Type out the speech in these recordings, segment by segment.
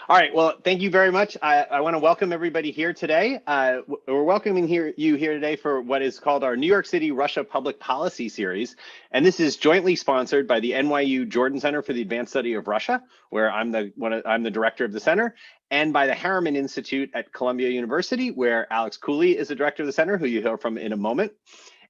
All right, well, thank you very much. I want to welcome everybody here today. We're welcoming you here today for what is called our New York City Russia Public Policy Series. And this is jointly sponsored by the NYU Jordan Center for the Advanced Study of Russia, where I'm the director of the center, and by the Harriman Institute at Columbia University, where Alex Cooley is the director of the center, who you'll hear from in a moment.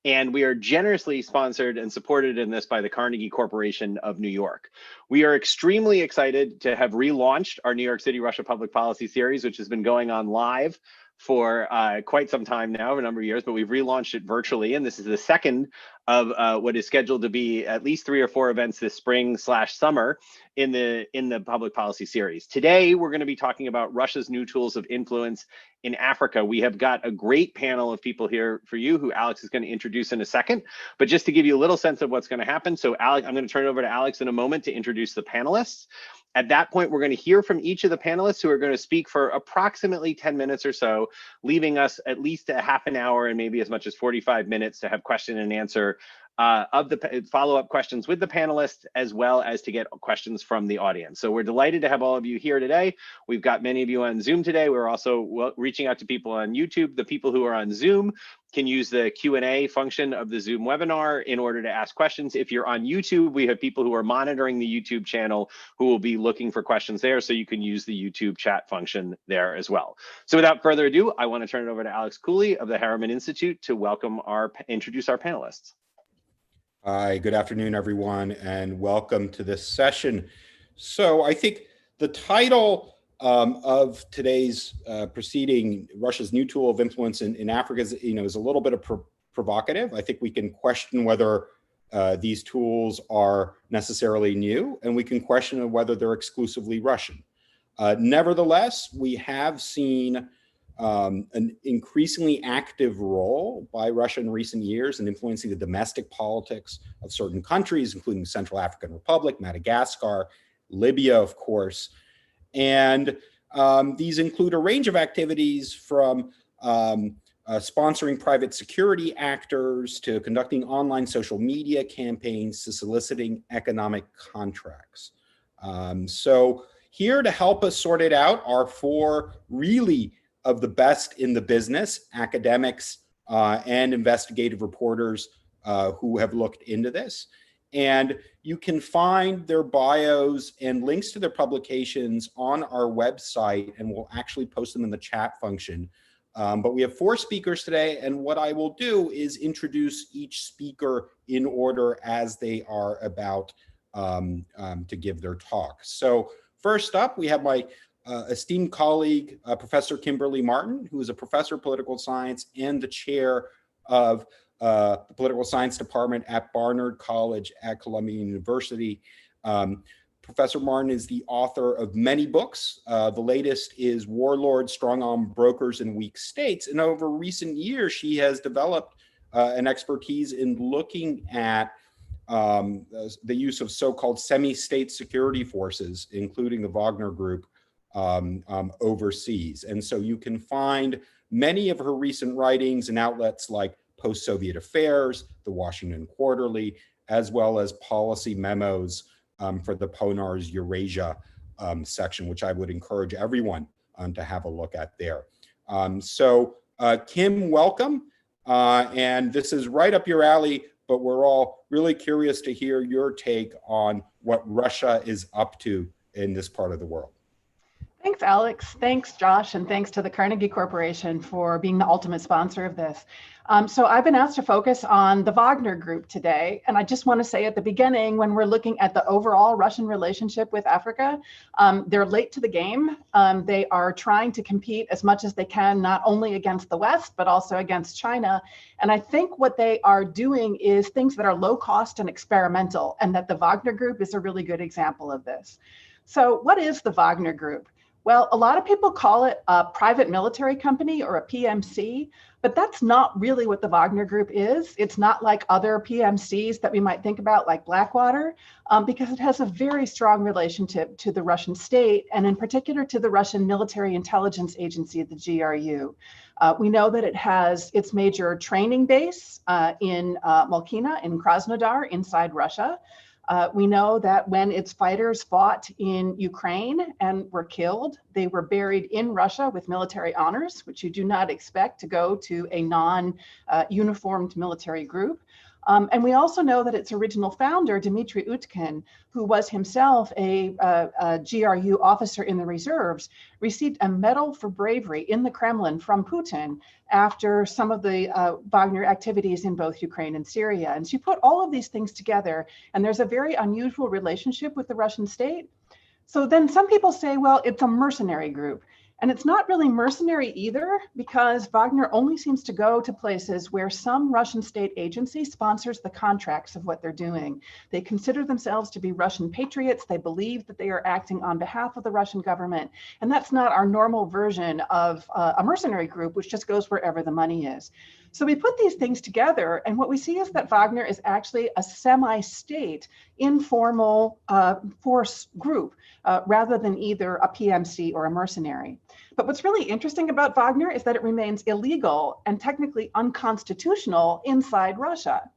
And we are generously sponsored and supported in this by the Carnegie Corporation of New York. We are extremely excited to have relaunched our New York City Russia Public Policy Series, which has been going on live for quite some time now, a number of years, but we've relaunched it virtually. And this is the second of what is scheduled to be at least 3 or 4 events this spring/summer in the public policy series. Today, we're going to be talking about Russia's new tools of influence in Africa. We have got a great panel of people here for you who Alex is going to introduce in a second. But just to give you a little sense of what's going to happen, so Alex, I'm going to turn it over to Alex in a moment to introduce the panelists. At that point, we're going to hear from each of the panelists who are going to speak for approximately 10 minutes or so, leaving us at least a half an hour and maybe as much as 45 minutes to have question and answer of the follow-up questions with the panelists, as well as to get questions from the audience. So we're delighted to have all of you here today. We've got many of you on Zoom today. We're also reaching out to people on YouTube. The people who are on Zoom can use the Q&A function of the Zoom webinar in order to ask questions. If you're on YouTube, we have people who are monitoring the YouTube channel who will be looking for questions there, so you can use the YouTube chat function there as well. So without further ado, I want to turn it over to Alex Cooley of the Harriman Institute to introduce our panelists. Hi, good afternoon, everyone, and welcome to this session. So I think the title of today's proceeding, Russia's new tool of influence in Africa, is a little bit provocative. I think we can question whether these tools are necessarily new, and we can question whether they're exclusively Russian. Nevertheless, we have seen an increasingly active role by Russia in recent years in influencing the domestic politics of certain countries, including the Central African Republic, Madagascar, Libya, of course. And these include a range of activities from sponsoring private security actors to conducting online social media campaigns to soliciting economic contracts. So here to help us sort it out are 4 really of the best in the business, academics and investigative reporters who have looked into this. And you can find their bios and links to their publications on our website, and we'll actually post them in the chat function. But we have 4 speakers today, and what I will do is introduce each speaker in order as they are about to give their talk. So first up, we have my esteemed colleague, Professor Kimberly Martin, who is a professor of political science and the chair of the political science department at Barnard College at Columbia University. Professor Martin is the author of many books. The latest is Warlords, Strong-Arm Brokers, and Weak States. And over recent years, she has developed an expertise in looking at the use of so-called semi-state security forces, including the Vogner Group, overseas. And so you can find many of her recent writings in outlets like Post-Soviet Affairs, the Washington Quarterly, as well as policy memos for the Ponar's Eurasia section, which I would encourage everyone to have a look at there. Kim, welcome. And this is right up your alley, but we're all really curious to hear your take on what Russia is up to in this part of the world. Thanks, Alex. Thanks, Josh, and thanks to the Carnegie Corporation for being the ultimate sponsor of this. So I've been asked to focus on the Vogner Group today, and I just want to say at the beginning, when we're looking at the overall Russian relationship with Africa, they're late to the game. They are trying to compete as much as they can, not only against the West, but also against China. And I think what they are doing is things that are low cost and experimental, and that the Vogner Group is a really good example of this. So what is the Vogner Group? Well, a lot of people call it a private military company or a PMC, but that's not really what the Vogner Group is. It's not like other PMCs that we might think about, like Blackwater, because it has a very strong relationship to the Russian state, and in particular to the Russian Military Intelligence Agency, the GRU. We know that it has its major training base in Malkina, in Krasnodar, inside Russia. We know that when its fighters fought in Ukraine and were killed, they were buried in Russia with military honors, which you do not expect to go to a non-uniformed military group. And we also know that its original founder, Dmitry Utkin, who was himself a GRU officer in the reserves, received a medal for bravery in the Kremlin from Putin after some of the Wagner activities in both Ukraine and Syria. And so you put all of these things together, and there's a very unusual relationship with the Russian state. So then some people say, well, it's a mercenary group. And it's not really mercenary either, because Wagner only seems to go to places where some Russian state agency sponsors the contracts of what they're doing. They consider themselves to be Russian patriots. They believe that they are acting on behalf of the Russian government. And that's not our normal version of a mercenary group, which just goes wherever the money is. So we put these things together, and what we see is that Wagner is actually a semi-state, informal force group, rather than either a PMC or a mercenary. But what's really interesting about Wagner is that it remains illegal and technically unconstitutional inside Russia.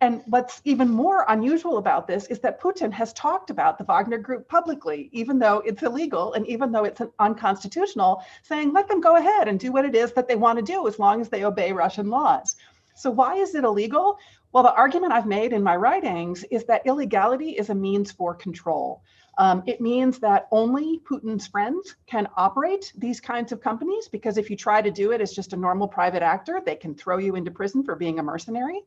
And what's even more unusual about this is that Putin has talked about the Wagner Group publicly, even though it's illegal and even though it's unconstitutional, saying let them go ahead and do what it is that they want to do as long as they obey Russian laws. So why is it illegal? Well, the argument I've made in my writings is that illegality is a means for control. It means that only Putin's friends can operate these kinds of companies, because if you try to do it as just a normal private actor, they can throw you into prison for being a mercenary.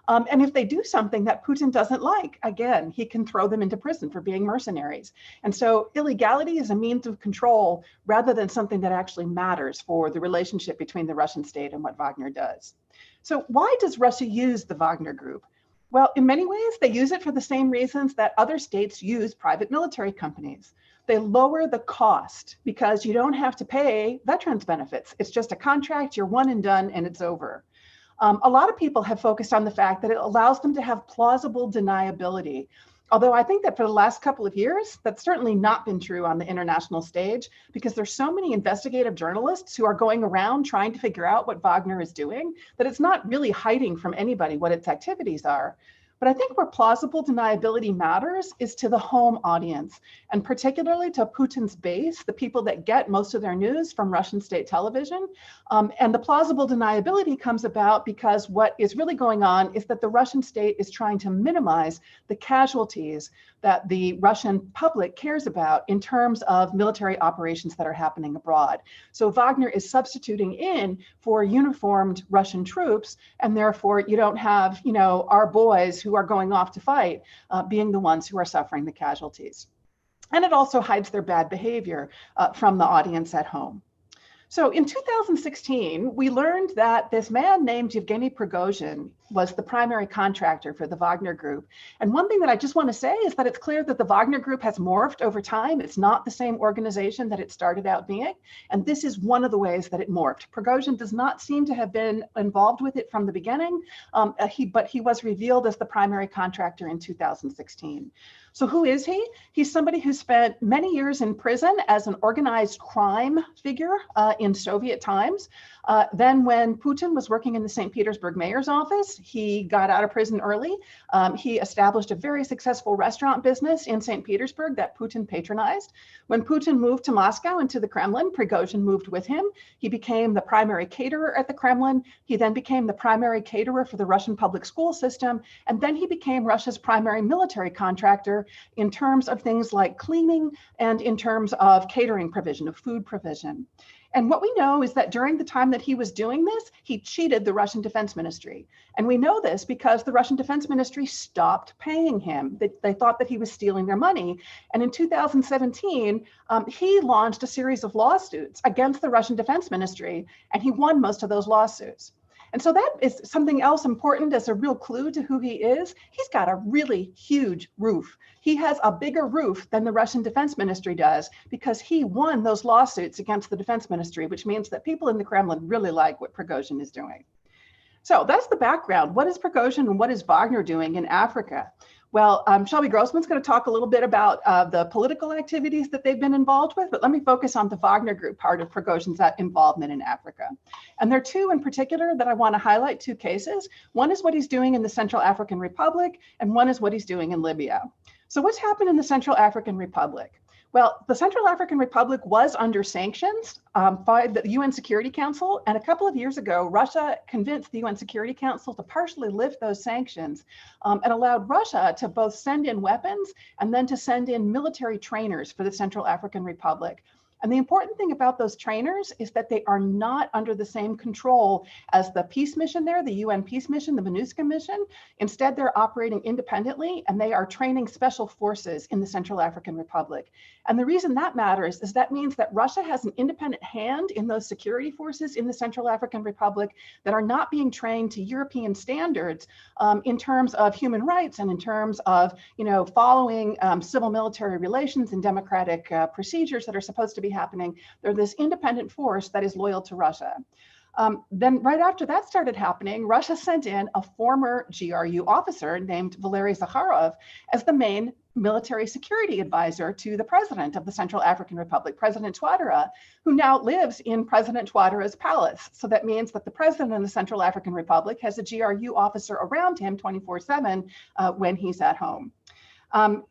And if they do something that Putin doesn't like, again, he can throw them into prison for being mercenaries. And so illegality is a means of control rather than something that actually matters for the relationship between the Russian state and what Wagner does. So why does Russia use the Wagner Group? Well, in many ways, they use it for the same reasons that other states use private military companies. They lower the cost because you don't have to pay veterans benefits. It's just a contract, you're one and done, and it's over. A lot of people have focused on the fact that it allows them to have plausible deniability. Although I think that for the last couple of years, that's certainly not been true on the international stage, because there's so many investigative journalists who are going around trying to figure out what Wagner is doing, that it's not really hiding from anybody what its activities are. But I think where plausible deniability matters is to the home audience, and particularly to Putin's base, the people that get most of their news from Russian state television. And the plausible deniability comes about because what is really going on is that the Russian state is trying to minimize the casualties that the Russian public cares about in terms of military operations that are happening abroad. So Wagner is substituting in for uniformed Russian troops, and therefore you don't have, our boys who are going off to fight being the ones who are suffering the casualties. And it also hides their bad behavior from the audience at home. So in 2016, we learned that this man named Yevgeny Prigogine was the primary contractor for the Wagner Group. And one thing that I just want to say is that it's clear that the Wagner Group has morphed over time. It's not the same organization that it started out being. And this is one of the ways that it morphed. Prigogine does not seem to have been involved with it from the beginning, but he was revealed as the primary contractor in 2016. So who is he? He's somebody who spent many years in prison as an organized crime figure in Soviet times. Then when Putin was working in the St. Petersburg mayor's office, he got out of prison early. He established a very successful restaurant business in St. Petersburg that Putin patronized. When Putin moved to Moscow and to the Kremlin, Prigogine moved with him. He became the primary caterer at the Kremlin. He then became the primary caterer for the Russian public school system. And then he became Russia's primary military contractor in terms of things like cleaning and in terms of catering provision, of food provision. And what we know is that during the time that he was doing this, he cheated the Russian Defense Ministry. And we know this because the Russian Defense Ministry stopped paying him. They thought that he was stealing their money. And in 2017, he launched a series of lawsuits against the Russian Defense Ministry, and he won most of those lawsuits. And so that is something else important as a real clue to who he is. He's got a really huge roof. He has a bigger roof than the Russian Defense Ministry does because he won those lawsuits against the Defense Ministry, which means that people in the Kremlin really like what Prigogine is doing. So that's the background. What is Prigogine and what is Wagner doing in Africa? Well, Shelby Grossman's going to talk a little bit about the political activities that they've been involved with, but let me focus on the Vogner Group part of Prigogine's involvement in Africa. And there are two in particular that I want to highlight, two cases. One is what he's doing in the Central African Republic, and one is what he's doing in Libya. So what's happened in the Central African Republic? Well, the Central African Republic was under sanctions by the UN Security Council. And a couple of years ago, Russia convinced the UN Security Council to partially lift those sanctions and allowed Russia to both send in weapons and then to send in military trainers for the Central African Republic. And the important thing about those trainers is that they are not under the same control as the peace mission there, the UN peace mission, the MINUSCA mission. Instead, they're operating independently, and they are training special forces in the Central African Republic. And the reason that matters is that means that Russia has an independent hand in those security forces in the Central African Republic that are not being trained to European standards in terms of human rights and in terms of, following civil military relations and democratic procedures that are supposed to be happening. They're this independent force that is loyal to Russia. Then right after that started happening, Russia sent in a former GRU officer named Valery Zakharov as the main military security advisor to the president of the Central African Republic, President Touadéra, who now lives in President Touadéra's palace. So that means that the president of the Central African Republic has a GRU officer around him 24/7 when he's at home.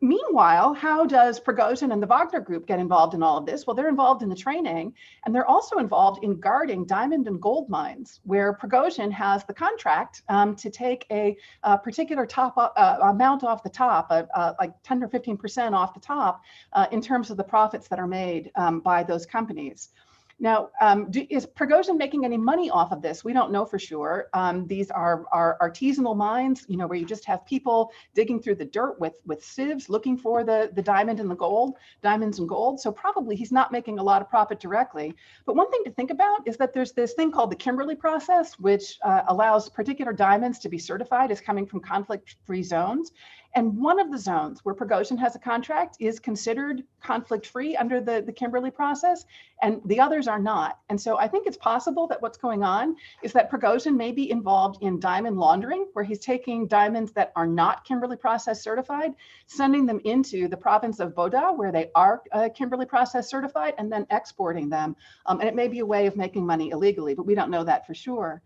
Meanwhile, how does Prigogine and the Vogner Group get involved in all of this? Well, they're involved in the training, and they're also involved in guarding diamond and gold mines, where Prigogine has the contract to take a particular amount off the top, like 10 or 15% off the top, in terms of the profits that are made by those companies. Now, is Prigogine making any money off of this? We don't know for sure. These are artisanal mines, where you just have people digging through the dirt with sieves looking for the diamonds and gold. So probably he's not making a lot of profit directly. But one thing to think about is that there's this thing called the KIMBERLY process, which allows particular diamonds to be certified as coming from conflict-free zones. And one of the zones where Prigogine has a contract is considered conflict-free under the KIMBERLY process, and the others are not. And so I think it's possible that what's going on is that Prigogine may be involved in diamond laundering, where he's taking diamonds that are not KIMBERLY process certified, sending them into the province of Boda, where they are KIMBERLY process certified, and then exporting them. And it may be a way of making money illegally, but we don't know that for sure.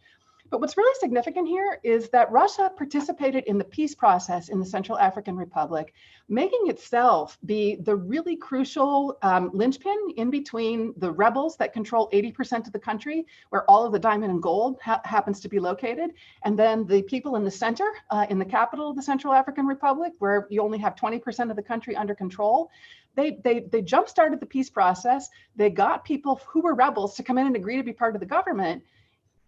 But what's really significant here is that Russia participated in the peace process in the Central African Republic, making itself be the really crucial linchpin in between the rebels that control 80% of the country, where all of the diamond and gold happens to be located, and then the people in the center, in the capital of the Central African Republic, where you only have 20% of the country under control. They jump-started the peace process. They got people who were rebels to come in and agree to be part of the government,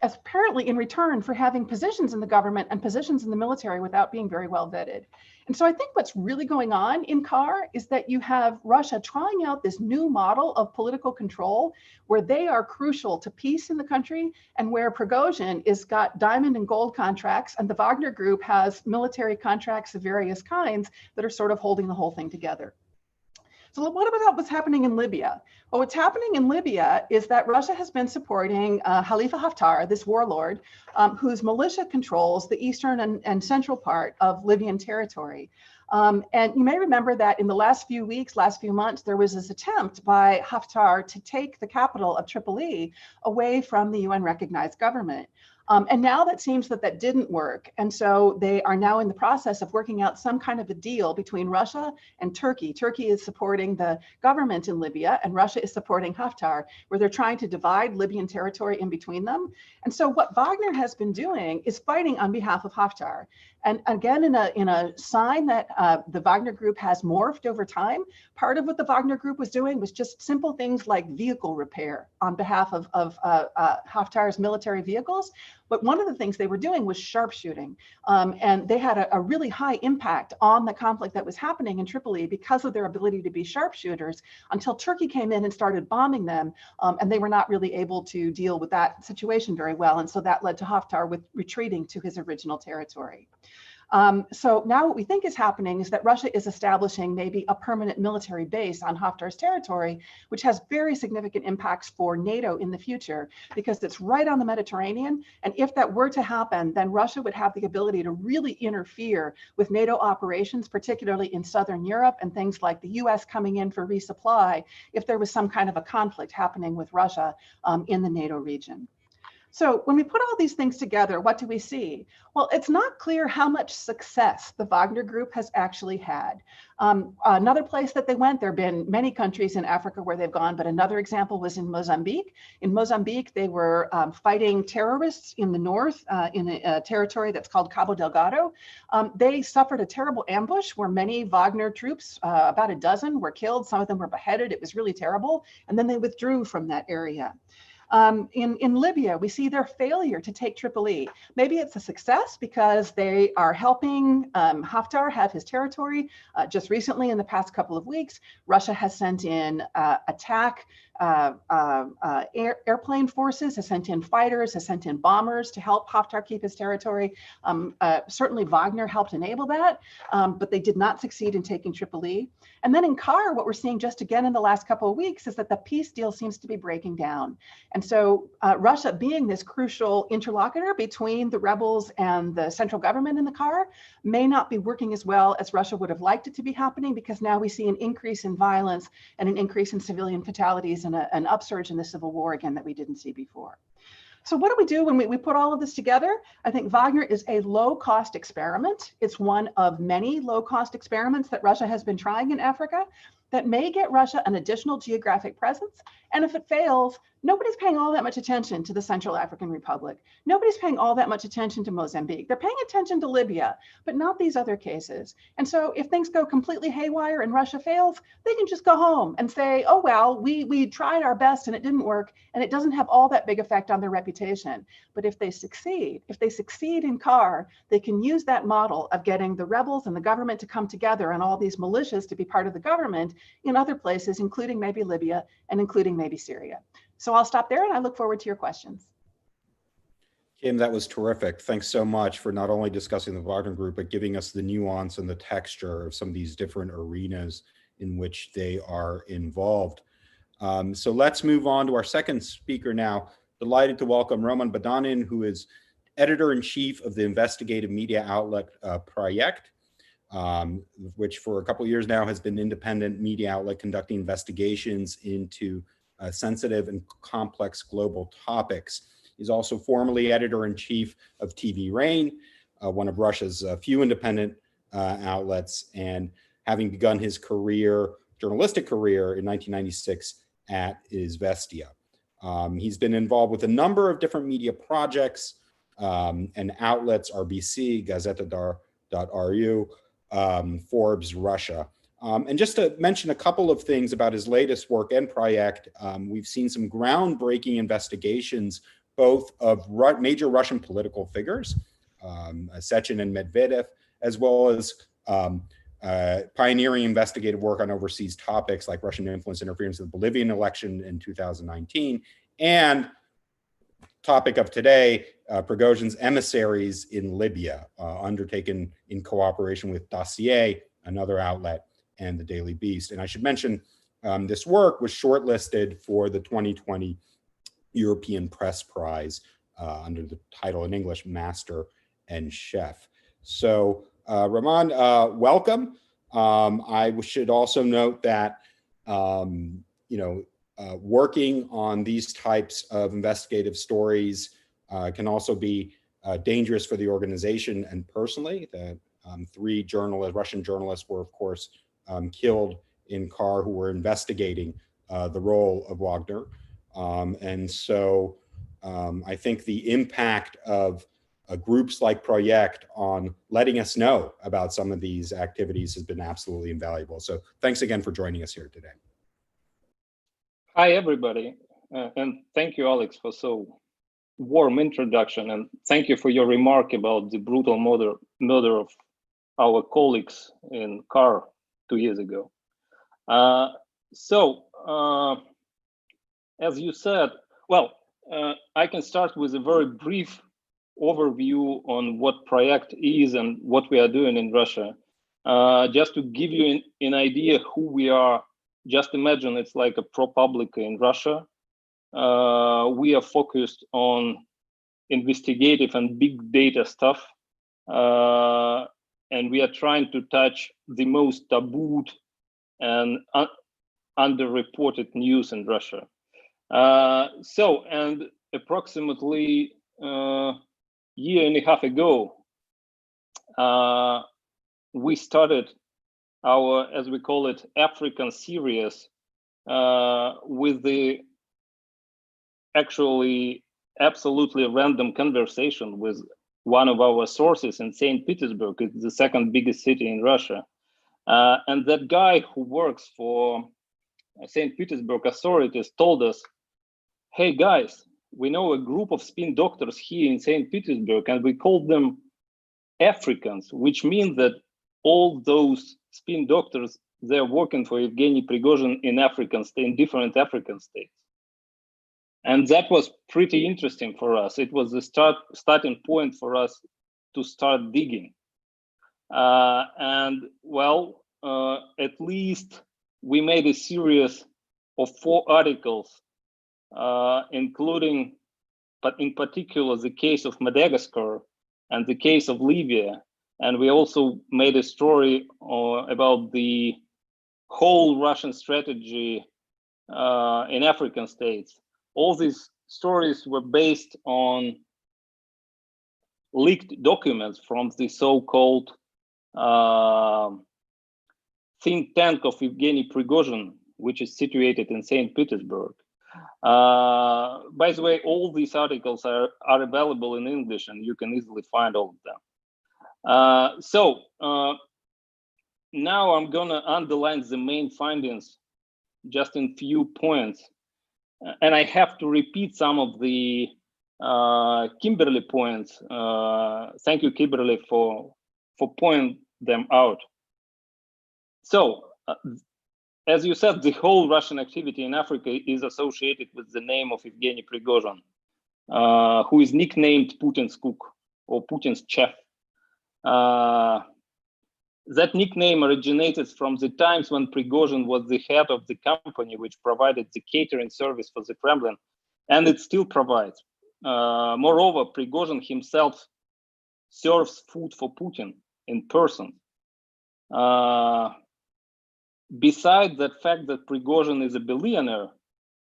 as apparently in return for having positions in the government and positions in the military without being very well vetted. And so I think what's really going on in CAR is that you have Russia trying out this new model of political control where they are crucial to peace in the country, and where Prigogine is got diamond and gold contracts, and the Vogner Group has military contracts of various kinds that are sort of holding the whole thing together. So what about what's happening in Libya? Well, what's happening in Libya is that Russia has been supporting Khalifa Haftar, this warlord, whose militia controls the eastern and central part of Libyan territory. And you may remember that in the last few weeks, last few months, there was this attempt by Haftar to take the capital of Tripoli away from the UN-recognized government. And now that seems that didn't work. And so they are now in the process of working out some kind of a deal between Russia and Turkey. Turkey is supporting the government in Libya, and Russia is supporting Haftar, where they're trying to divide Libyan territory in between them. And so what Vogner has been doing is fighting on behalf of Haftar. And again, in a sign that the Vogner Group has morphed over time, part of what the Vogner Group was doing was just simple things like vehicle repair on behalf of Haftar's military vehicles. But one of the things they were doing was sharpshooting. And they had a really high impact on the conflict that was happening in Tripoli because of their ability to be sharpshooters, until Turkey came in and started bombing them. And they were not really able to deal with that situation very well. And so that led to Haftar retreating to his original territory. So now what we think is happening is that Russia is establishing maybe a permanent military base on Haftar's territory, which has very significant impacts for NATO in the future, because it's right on the Mediterranean. And if that were to happen, then Russia would have the ability to really interfere with NATO operations, particularly in Southern Europe, and things like the US coming in for resupply if there was some kind of a conflict happening with Russia in the NATO region. So when we put all these things together, what do we see? Well, it's not clear how much success the Vogner Group has actually had. Another place that they went, there have been many countries in Africa where they've gone, but another example was in Mozambique. In Mozambique, they were fighting terrorists in the north in a territory that's called Cabo Delgado. They suffered a terrible ambush where many Wagner troops, about a dozen, were killed. Some of them were beheaded. It was really terrible. And then they withdrew from that area. In Libya, we see their failure to take Tripoli. Maybe it's a success because they are helping Haftar have his territory. Just recently, in the past couple of weeks, Russia has sent in airplane forces, has sent in fighters, has sent in bombers to help Haftar keep his territory. Certainly Wagner helped enable that, but they did not succeed in taking Tripoli. And then in Kar, what we're seeing just again in the last couple of weeks is that the peace deal seems to be breaking down. And so Russia, being this crucial interlocutor between the rebels and the central government in the Kar, may not be working as well as Russia would have liked it to be happening, because now we see an increase in violence and an increase in civilian fatalities and an upsurge in the civil war again that we didn't see before. So what do we do when we put all of this together? I think Wagner is a low-cost experiment. It's one of many low-cost experiments that Russia has been trying in Africa that may get Russia an additional geographic presence. And if it fails, nobody's paying all that much attention to the Central African Republic. Nobody's paying all that much attention to Mozambique. They're paying attention to Libya, but not these other cases. And so if things go completely haywire and Russia fails, they can just go home and say, oh, well, we tried our best and it didn't work, and it doesn't have all that big effect on their reputation. But if they succeed in Kar, they can use that model of getting the rebels and the government to come together and all these militias to be part of the government in other places, including maybe Libya and including maybe Syria. So I'll stop there and I look forward to your questions. Kim, that was terrific. Thanks so much for not only discussing the Wagner Group, but giving us the nuance and the texture of some of these different arenas in which they are involved. So let's move on to our second speaker now. Delighted to welcome Roman Badanin, who is editor-in-chief of the investigative media outlet Proekt, which for a couple of years now has been an independent media outlet conducting investigations into sensitive and complex global topics. He's also formerly editor-in-chief of TV Rain, one of Russia's few independent outlets, and having begun his journalistic career in 1996 at Izvestia. He's been involved with a number of different media projects and outlets, RBC, Gazeta.ru, Forbes, Russia. And just to mention a couple of things about his latest work and Proekt, we've seen some groundbreaking investigations, both of major Russian political figures, Sechin and Medvedev, as well as pioneering investigative work on overseas topics like Russian influence interference in the Bolivian election in 2019, and topic of today, Prigogine's emissaries in Libya, undertaken in cooperation with Dossier, another outlet, and the Daily Beast. And I should mention, this work was shortlisted for the 2020 European Press Prize under the title in English, Master and Chef. So Roman, welcome. I should also note that, working on these types of investigative stories can also be dangerous for the organization and personally. The three Russian journalists were, of course, killed in Kar who were investigating the role of Wagner. And so I think the impact of groups like Proekt on letting us know about some of these activities has been absolutely invaluable. So thanks again for joining us here today. Hi, everybody. And thank you, Alex, for so warm introduction. And thank you for your remark about the brutal murder of our colleagues in Kar 2 years ago. As you said, well, I can start with a very brief overview on what Proekt is and what we are doing in Russia. Just to give you an idea who we are, just imagine it's like a ProPublica in Russia. We are focused on investigative and big data stuff. And we are trying to touch the most tabooed and underreported news in Russia. And approximately a year and a half ago, we started our, as we call it, African series with the actually absolutely random conversation with one of our sources in St. Petersburg. It's the second biggest city in Russia. And that guy who works for St. Petersburg authorities told us, hey guys, we know a group of spin doctors here in St. Petersburg, and we call them Africans, which means that all those spin doctors, they're working for Evgeny Prigogine in different African states. And that was pretty interesting for us. It was the starting point for us to start digging. And well, at least we made a series of 4 articles, including, but in particular, the case of Madagascar and the case of Libya. And we also made a story about the whole Russian strategy in African states. All these stories were based on leaked documents from the so-called think tank of Evgeny Prigogine, which is situated in St. Petersburg. By the way, all these articles are available in English, and you can easily find all of them. Now I'm gonna underline the main findings just in few points. And I have to repeat some of the Kimberly points. Thank you, Kimberly, for pointing them out. So, as you said, the whole Russian activity in Africa is associated with the name of Evgeny Prigogine, who is nicknamed Putin's cook or Putin's chef. That nickname originated from the times when Prigogine was the head of the company which provided the catering service for the Kremlin, and it still provides. Moreover, Prigogine himself serves food for Putin in person. Besides that fact that Prigogine is a billionaire,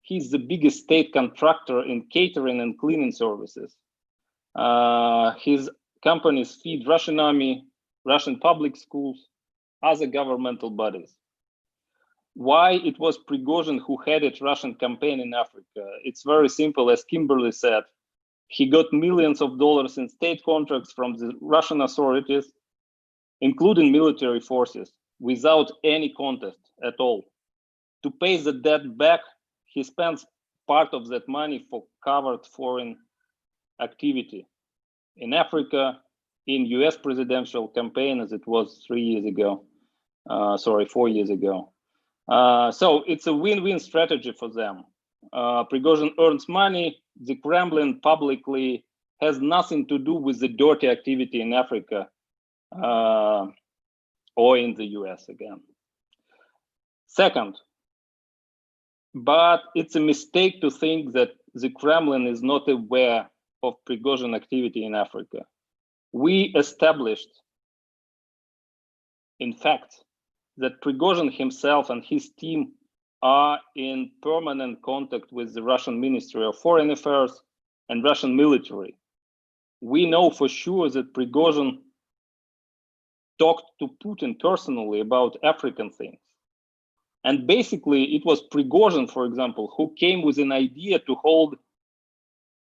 he's the biggest state contractor in catering and cleaning services. His companies feed Russian army, Russian public schools, other governmental bodies. Why it was Prigogine who headed Russian campaign in Africa? It's very simple, as Kimberly said. He got millions of dollars in state contracts from the Russian authorities, including military forces, without any contest at all. To pay the debt back, he spends part of that money for covered foreign activity in Africa, in US presidential campaign, as it was 4 years ago. So it's a win-win strategy for them. Prigogine earns money, the Kremlin publicly has nothing to do with the dirty activity in Africa or in the US again. Second, but it's a mistake to think that the Kremlin is not aware of Prigogine activity in Africa. We established, in fact, that Prigogine himself and his team are in permanent contact with the Russian Ministry of Foreign Affairs and Russian military. We know for sure that Prigogine talked to Putin personally about African things. And basically, it was Prigogine, for example, who came with an idea to hold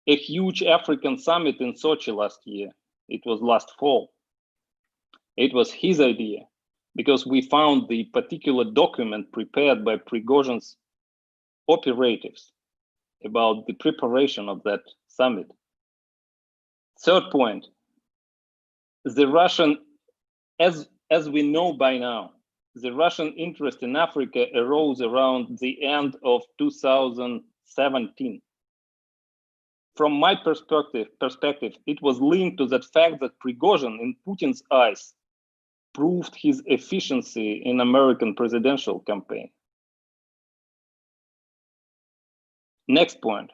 a huge African summit in Sochi last year. It was last fall. It was his idea, because we found the particular document prepared by Prigogine's operatives about the preparation of that summit. Third point, the Russian, as we know by now, the Russian interest in Africa arose around the end of 2017. from my perspective, it was linked to that fact that Prigogine, in Putin's eyes, proved his efficiency in American presidential campaign. Next point.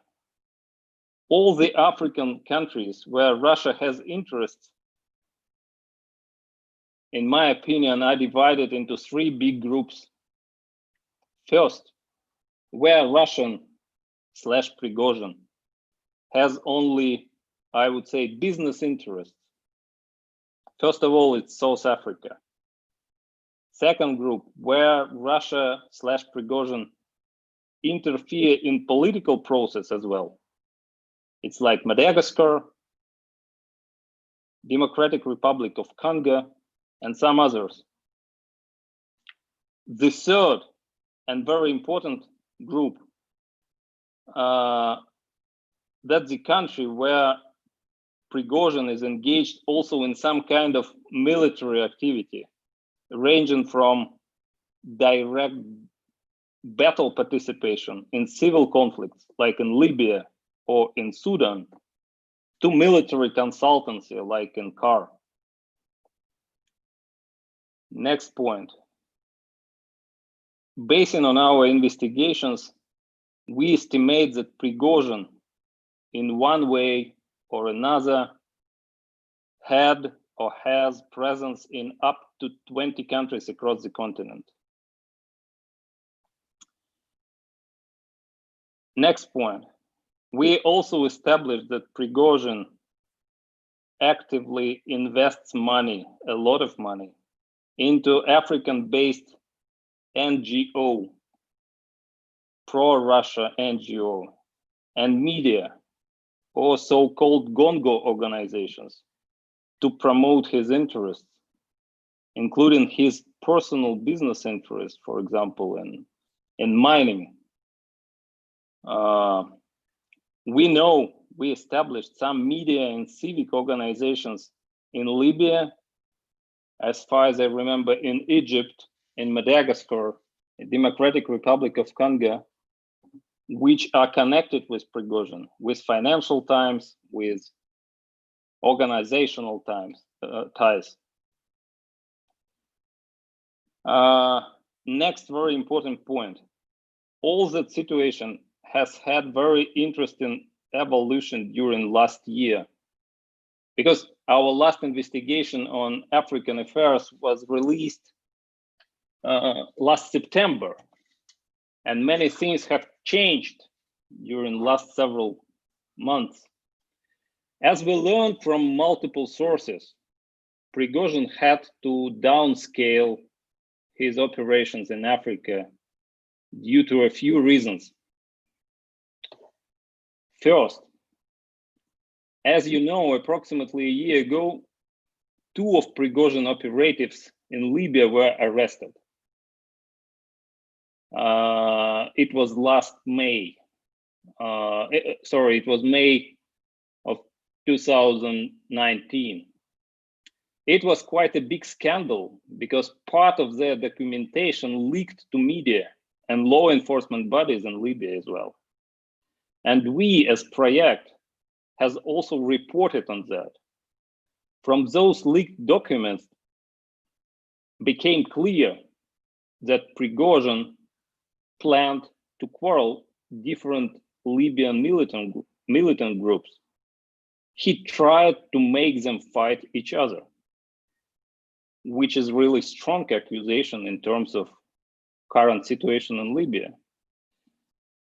All the African countries where Russia has interests, in my opinion, are divided into three big groups. First, where Russian/Prigogine has only, I would say, business interests. First of all, it's South Africa. Second group, where Russia/Prigogine interfere in political process as well. It's like Madagascar, Democratic Republic of Congo, and some others. The third and very important group, that's the country where Prigogine is engaged also in some kind of military activity, ranging from direct battle participation in civil conflicts, like in Libya or in Sudan, to military consultancy, like in CAR. Next point. Basing on our investigations, we estimate that Prigogine, in one way or another, had or has presence in up to 20 countries across the continent. Next point. We also established that Prigogine actively invests money, a lot of money, into African-based NGO, pro-Russia NGO, and media, or so-called Gongo organizations, to promote his interests, including his personal business interests, for example, in mining. We established some media and civic organizations in Libya, as far as I remember, in Egypt, in Madagascar, in Democratic Republic of Congo, which are connected with Prigogine, with financial ties, with organizational ties. Next very important point. All that situation has had very interesting evolution during last year, because our last investigation on African affairs was released last September, and many things have changed during last several months. As we learned from multiple sources, Prigogine had to downscale his operations in Africa due to a few reasons. First, as you know, approximately a year ago, 2 of Prigogine operatives in Libya were arrested. It was last May. It was May of 2019. It was quite a big scandal because part of their documentation leaked to media and law enforcement bodies in Libya as well. And we, as Proekt, has also reported on that. From those leaked documents, became clear that Prigogine planned to quarrel different Libyan militant groups. He tried to make them fight each other, which is really strong accusation in terms of current situation in Libya.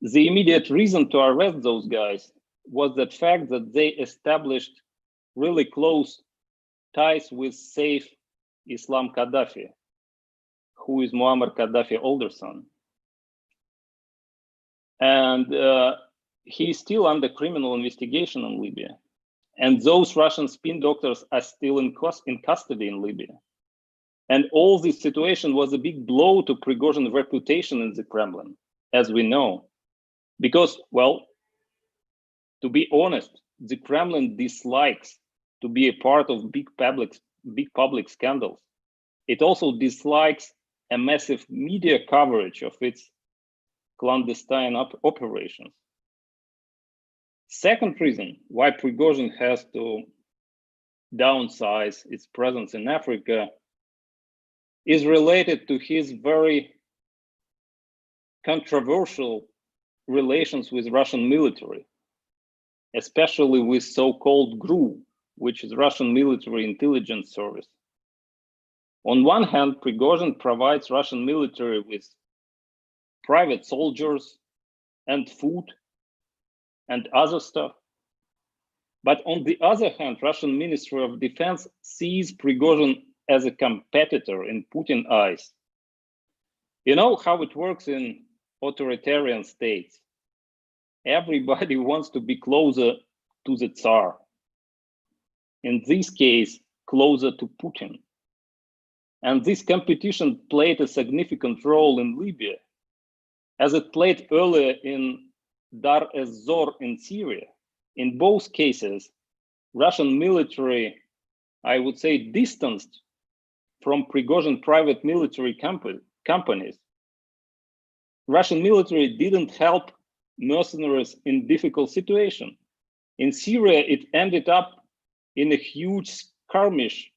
The immediate reason to arrest those guys was the fact that they established really close ties with Saif Islam Gaddafi, who is Muammar Gaddafi's older son. And he's still under criminal investigation in Libya. And those Russian spin doctors are still in custody in Libya. And all this situation was a big blow to Prigogine's reputation in the Kremlin, as we know. Because, well, to be honest, the Kremlin dislikes to be a part of big public scandals. It also dislikes a massive media coverage of its clandestine operations. Second reason why Prigogine has to downsize its presence in Africa is related to his very controversial relations with Russian military, especially with so-called GRU, which is Russian military intelligence service. On one hand, Prigogine provides Russian military with private soldiers and food and other stuff. But on the other hand, Russian Ministry of Defense sees Prigogine as a competitor in Putin's eyes. You know how it works in authoritarian states. Everybody wants to be closer to the Tsar. In this case, closer to Putin. And this competition played a significant role in Libya, as it played earlier in Dar ez-Zor in Syria. In both cases, Russian military, I would say, distanced from Prigogine private military companies. Russian military didn't help mercenaries in difficult situation. In Syria, it ended up in a huge skirmish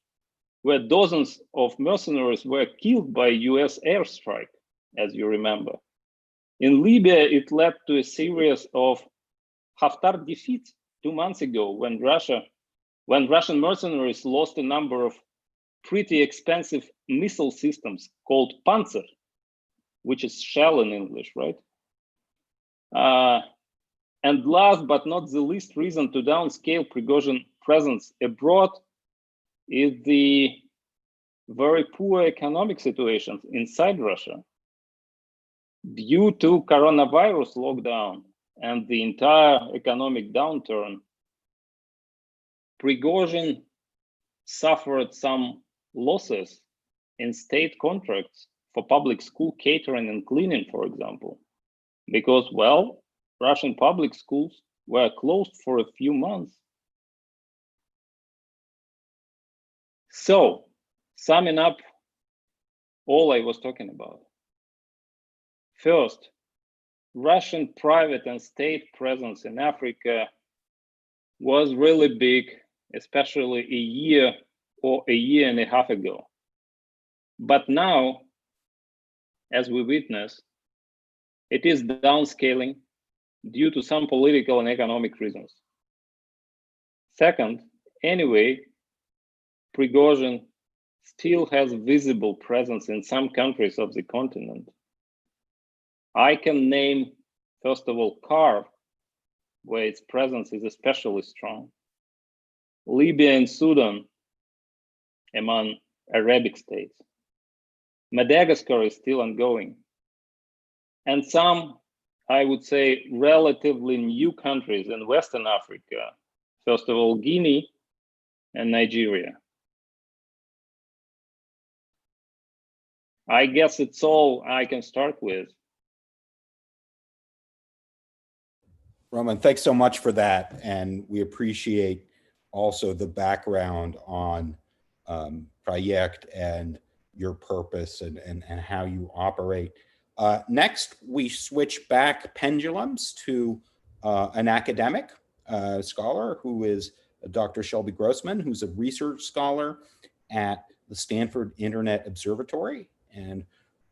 where dozens of mercenaries were killed by US airstrike, as you remember. In Libya, it led to a series of Haftar defeats 2 months ago when Russian mercenaries lost a number of pretty expensive missile systems called Panzer, which is shell in English, right? And last but not the least reason to downscale Prigogine presence abroad is the very poor economic situation inside Russia. Due to coronavirus lockdown and the entire economic downturn, Prigogine suffered some losses in state contracts for public school catering and cleaning, for example, because, well, Russian public schools were closed for a few months. So, summing up all I was talking about. First, Russian private and state presence in Africa was really big, especially a year or a year and a half ago. But now, as we witness, it is downscaling due to some political and economic reasons. Second, anyway, Prigogine still has visible presence in some countries of the continent. I can name, first of all, Kharkiv, where its presence is especially strong, Libya and Sudan, among Arabic states. Madagascar is still ongoing. And some, I would say, relatively new countries in Western Africa, first of all, Guinea and Nigeria. I guess it's all I can start with. Roman, thanks so much for that. And we appreciate also the background on Proekt and your purpose and how you operate. Next, we switch back pendulums to an academic scholar who is Dr. Shelby Grossman, who's a research scholar at the Stanford Internet Observatory. And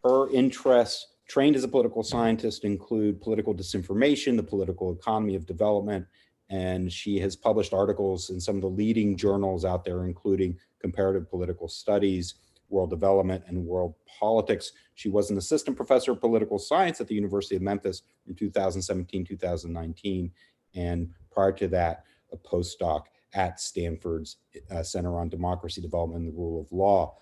her interests, trained as a political scientist, include political disinformation, the political economy of development, and she has published articles in some of the leading journals out there, including Comparative Political Studies, World Development, and World Politics. She was an assistant professor of political science at the University of Memphis in 2017, 2019, and prior to that, a postdoc at Stanford's Center on Democracy, Development, and the Rule of Law.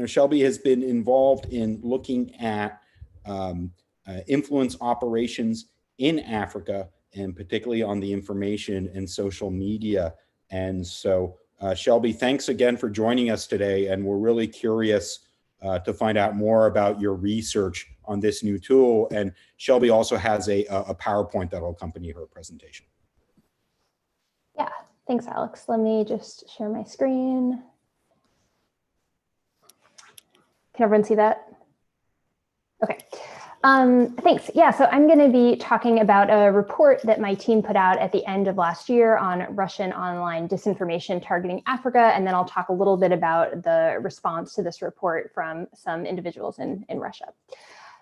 Shelby has been involved in looking at influence operations in Africa, and particularly on the information and social media. And so, Shelby, thanks again for joining us today. And we're really curious to find out more about your research on this new tool. And Shelby also has a PowerPoint that will accompany her presentation. Yeah, thanks, Alex. Let me just share my screen. Can everyone see that? Okay. Thanks. Yeah, so I'm going to be talking about a report that my team put out at the end of last year on Russian online disinformation targeting Africa, and then I'll talk a little bit about the response to this report from some individuals in Russia.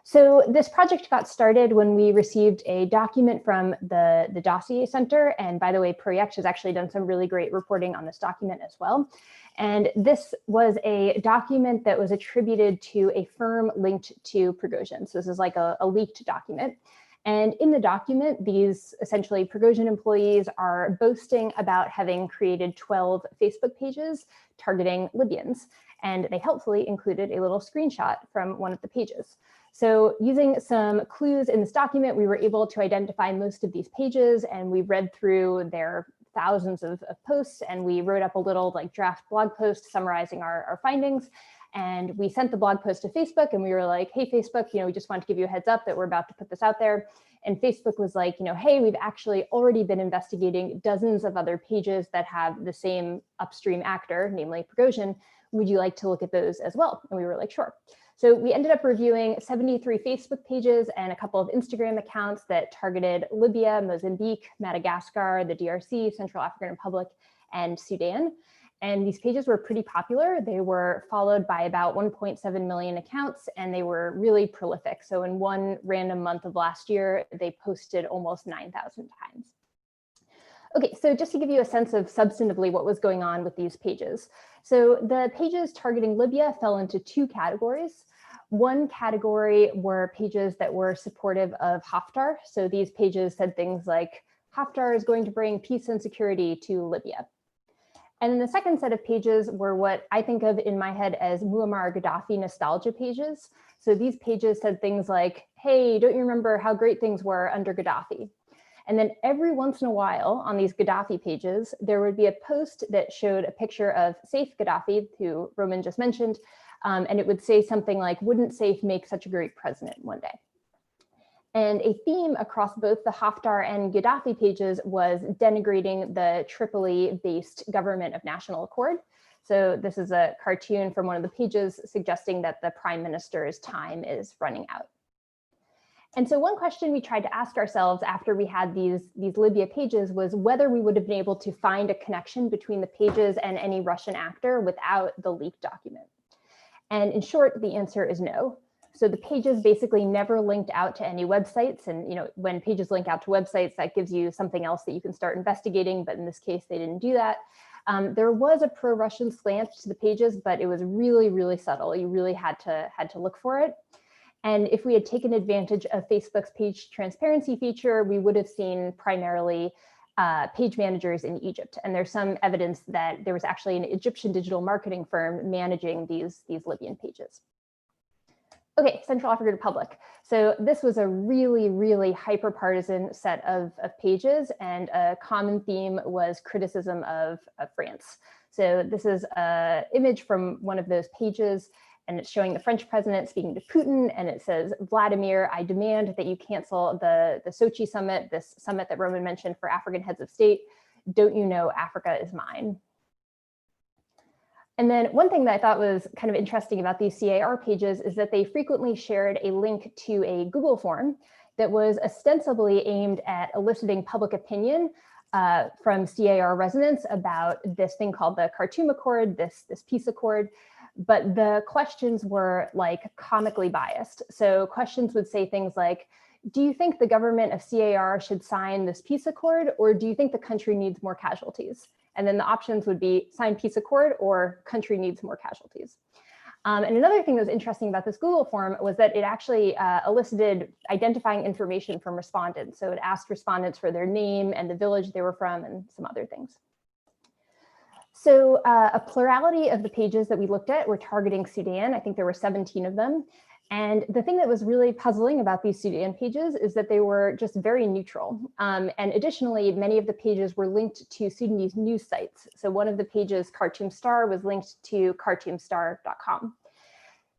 So this project got started when we received a document from the Dossier Center, and by the way, Proekt has actually done some really great reporting on this document as well. And this was a document that was attributed to a firm linked to Prigogine. So this is like a leaked document. And in the document, these essentially Prigogine employees are boasting about having created 12 Facebook pages targeting Libyans. And they helpfully included a little screenshot from one of the pages. So using some clues in this document, we were able to identify most of these pages, and we read through their thousands of posts, and we wrote up a little like draft blog post summarizing our findings. And we sent the blog post to Facebook, and we were like, hey, Facebook, we just want to give you a heads up that we're about to put this out there. And Facebook was like, hey, we've actually already been investigating dozens of other pages that have the same upstream actor, namely Prigogine. Would you like to look at those as well? And we were like, sure. So we ended up reviewing 73 Facebook pages and a couple of Instagram accounts that targeted Libya, Mozambique, Madagascar, the DRC, Central African Republic, and Sudan. And these pages were pretty popular. They were followed by about 1.7 million accounts, and they were really prolific. So in one random month of last year, they posted almost 9,000 times. Okay, so just to give you a sense of substantively what was going on with these pages. So the pages targeting Libya fell into two categories. One category were pages that were supportive of Haftar. So these pages said things like, Haftar is going to bring peace and security to Libya. And then the second set of pages were what I think of in my head as Muammar Gaddafi nostalgia pages. So these pages said things like, hey, don't you remember how great things were under Gaddafi? And then every once in a while on these Gaddafi pages, there would be a post that showed a picture of Saif Gaddafi, who Roman just mentioned, and it would say something like, wouldn't Saif make such a great president one day? And a theme across both the Haftar and Gaddafi pages was denigrating the Tripoli-based government of national accord. So this is a cartoon from one of the pages suggesting that the prime minister's time is running out. And so one question we tried to ask ourselves after we had these Libya pages was whether we would have been able to find a connection between the pages and any Russian actor without the leaked document. And in short, the answer is no. So the pages basically never linked out to any websites. And when pages link out to websites, that gives you something else that you can start investigating. But in this case, they didn't do that. There was a pro-Russian slant to the pages, but it was really, really subtle. You really had to look for it. And if we had taken advantage of Facebook's page transparency feature, we would have seen primarily page managers in Egypt. And there's some evidence that there was actually an Egyptian digital marketing firm managing these Libyan pages. Okay, Central African Republic. So this was a really, really hyper-partisan set of pages, and a common theme was criticism of France. So this is an image from one of those pages, and it's showing the French president speaking to Putin, and it says, Vladimir, I demand that you cancel the Sochi summit, this summit that Roman mentioned for African heads of state. Don't you know Africa is mine? And then one thing that I thought was kind of interesting about these CAR pages is that they frequently shared a link to a Google form that was ostensibly aimed at eliciting public opinion from CAR residents about this thing called the Khartoum Accord, this peace accord. But the questions were like comically biased. So questions would say things like, do you think the government of CAR should sign this peace accord, or do you think the country needs more casualties? And then the options would be sign peace accord or country needs more casualties. And another thing that was interesting about this Google form was that it actually elicited identifying information from respondents. So it asked respondents for their name and the village they were from and some other things. So a plurality of the pages that we looked at were targeting Sudan. I think there were 17 of them. And the thing that was really puzzling about these Sudan pages is that they were just very neutral. And additionally, many of the pages were linked to Sudanese news sites. So one of the pages, Khartoum Star, was linked to khartoumstar.com.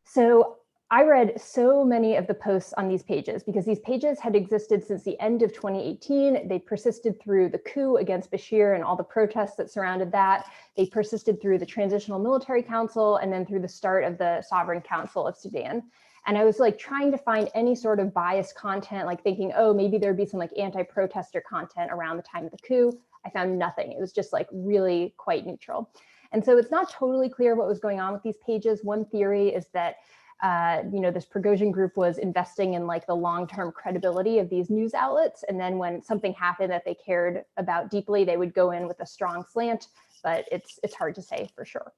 So I read so many of the posts on these pages because these pages had existed since the end of 2018. They persisted through the coup against Bashir and all the protests that surrounded that. They persisted through the Transitional Military Council and then through the start of the Sovereign Council of Sudan. And I was like trying to find any sort of biased content, like thinking, oh, maybe there'd be some like anti-protester content around the time of the coup. I found nothing. It was just like really quite neutral. And so it's not totally clear what was going on with these pages. One theory is that this Prigogine group was investing in like the long-term credibility of these news outlets. And then when something happened that they cared about deeply, they would go in with a strong slant, but it's hard to say for sure.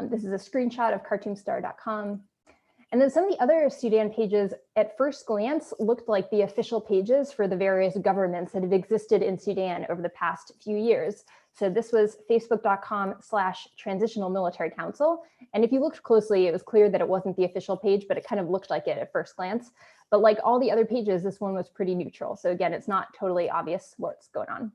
This is a screenshot of cartoonstar.com. And then some of the other Sudan pages at first glance looked like the official pages for the various governments that have existed in Sudan over the past few years. So this was facebook.com/transitional military council. And if you looked closely, it was clear that it wasn't the official page, but it kind of looked like it at first glance. But like all the other pages, this one was pretty neutral. So again, it's not totally obvious what's going on.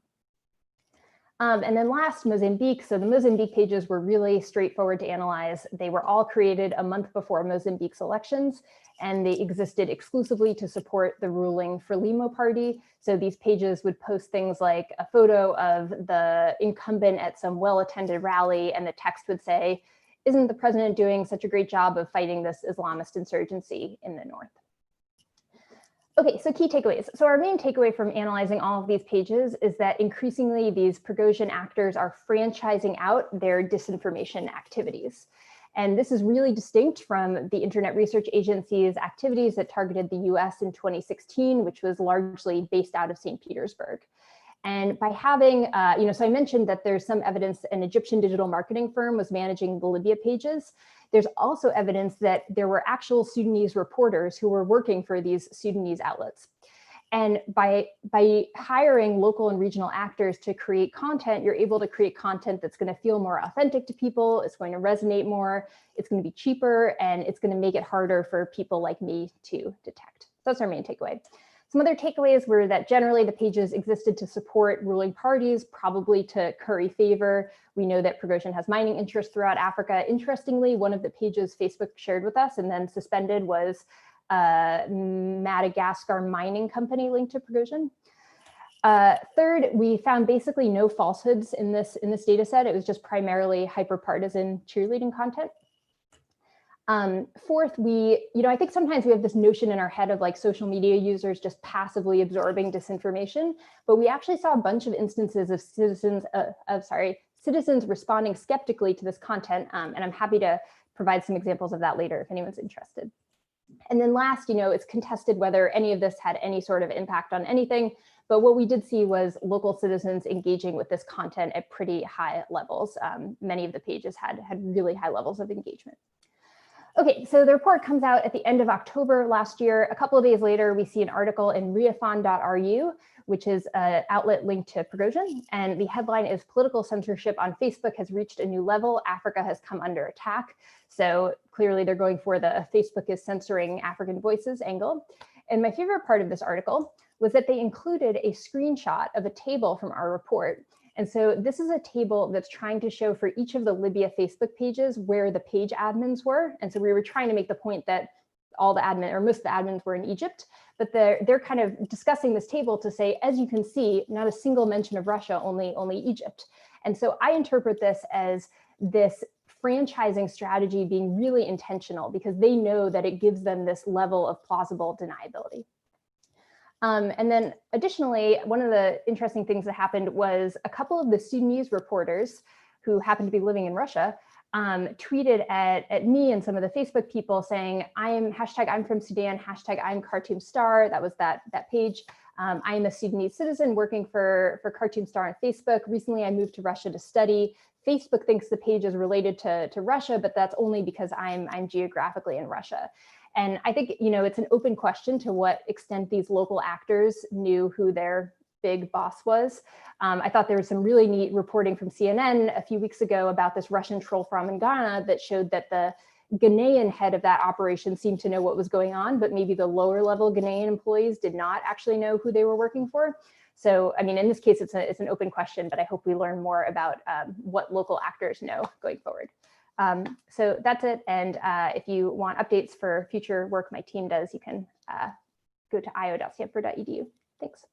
And then last, Mozambique. So the Mozambique pages were really straightforward to analyze. They were all created a month before Mozambique's elections, and they existed exclusively to support the ruling Frelimo party. So these pages would post things like a photo of the incumbent at some well-attended rally, and the text would say, "Isn't the president doing such a great job of fighting this Islamist insurgency in the north?" Okay, so key takeaways. So our main takeaway from analyzing all of these pages is that increasingly these Prigogine actors are franchising out their disinformation activities. And this is really distinct from the Internet Research Agency's activities that targeted the US in 2016, which was largely based out of St. Petersburg. And by having, so I mentioned that there's some evidence an Egyptian digital marketing firm was managing the Libya pages. There's also evidence that there were actual Sudanese reporters who were working for these Sudanese outlets. And by hiring local and regional actors to create content, you're able to create content that's going to feel more authentic to people. It's going to resonate more. It's going to be cheaper, and it's going to make it harder for people like me to detect. So that's our main takeaway. Some other takeaways were that generally the pages existed to support ruling parties, probably to curry favor. We know that Prigogine has mining interests throughout Africa. Interestingly, one of the pages Facebook shared with us and then suspended was Madagascar mining company linked to Prigogine. Third, we found basically no falsehoods in this data set. It was just primarily hyper-partisan cheerleading content. Fourth, I think sometimes we have this notion in our head of like social media users just passively absorbing disinformation, but we actually saw a bunch of instances of citizens responding skeptically to this content, and I'm happy to provide some examples of that later if anyone's interested. And then last, it's contested whether any of this had any sort of impact on anything, but what we did see was local citizens engaging with this content at pretty high levels. Many of the pages had really high levels of engagement. Okay, so the report comes out at the end of October last year. A couple of days later, we see an article in riafan.ru, which is an outlet linked to Prigogine. And the headline is "Political censorship on Facebook has reached a new level. Africa has come under attack." So clearly they're going for the Facebook is censoring African voices angle. And my favorite part of this article was that they included a screenshot of a table from our report. And so this is a table that's trying to show for each of the Libya Facebook pages where the page admins were. And so we were trying to make the point that all the admin, or most of the admins, were in Egypt, but they're kind of discussing this table to say, as you can see, not a single mention of Russia, only Egypt. And so I interpret this as this franchising strategy being really intentional because they know that it gives them this level of plausible deniability. And then additionally, one of the interesting things that happened was a couple of the Sudanese reporters who happened to be living in Russia tweeted at me and some of the Facebook people saying, I'm from Sudan, I'm Cartoon Star. That was that page. I am a Sudanese citizen working for Cartoon Star on Facebook. Recently, I moved to Russia to study. Facebook thinks the page is related to Russia, but that's only because I'm geographically in Russia. And I think, it's an open question to what extent these local actors knew who their big boss was. I thought there was some really neat reporting from CNN a few weeks ago about this Russian troll farm in Ghana that showed that the Ghanaian head of that operation seemed to know what was going on, but maybe the lower level Ghanaian employees did not actually know who they were working for. So, I mean, in this case, it's an open question, but I hope we learn more about what local actors know going forward. So that's it. And if you want updates for future work my team does, you can go to io.stanford.edu. Thanks.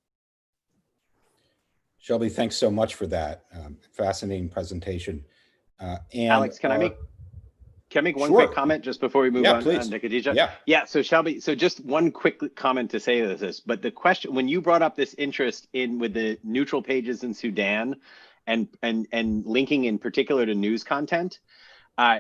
Shelby, thanks so much for that fascinating presentation. And Alex, can I make? Can I make one Sure. quick comment just before we move on to Khadija? Yeah. So Shelby, so just one quick comment to say this, but the question, when you brought up this interest in with the neutral pages in Sudan and linking in particular to news content,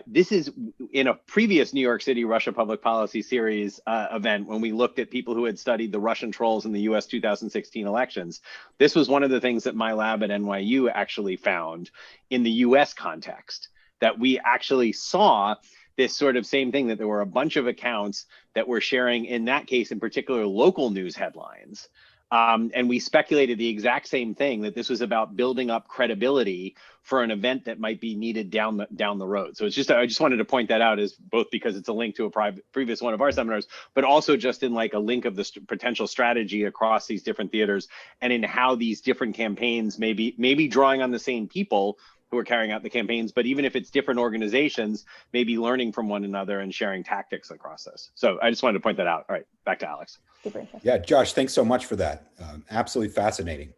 this is in a previous New York City Russia Public Policy Series event when we looked at people who had studied the Russian trolls in the US 2016 elections. This was one of the things that my lab at NYU actually found in the US context, that we actually saw this sort of same thing, that there were a bunch of accounts that were sharing, in that case in particular, local news headlines. And we speculated the exact same thing, that this was about building up credibility for an event that might be needed down the road. So it's just, I just wanted to point that out, as both because it's a link to a previous one of our seminars, but also just in like a link of the potential strategy across these different theaters, and in how these different campaigns may be drawing on the same people who are carrying out the campaigns, but even if it's different organizations, maybe learning from one another and sharing tactics across this. So I just wanted to point that out. All right, back to Alex. Super interesting. Yeah, Josh, thanks so much for that. Absolutely fascinating.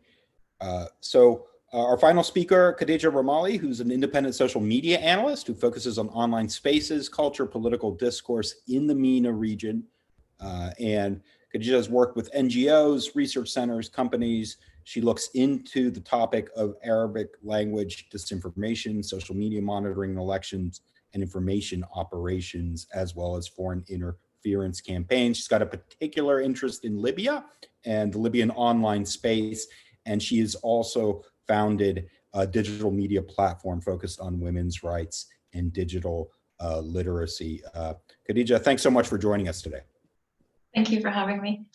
So our final speaker, Khadija Ramali, who's an independent social media analyst who focuses on online spaces, culture, political discourse in the MENA region. And Khadija has worked with NGOs, research centers, companies. She looks into the topic of Arabic language disinformation, social media monitoring in elections, and information operations, as well as foreign interference campaigns. She's got a particular interest in Libya and the Libyan online space, and she has also founded a digital media platform focused on women's rights and digital literacy. Khadija, thanks so much for joining us today. Thank you for having me.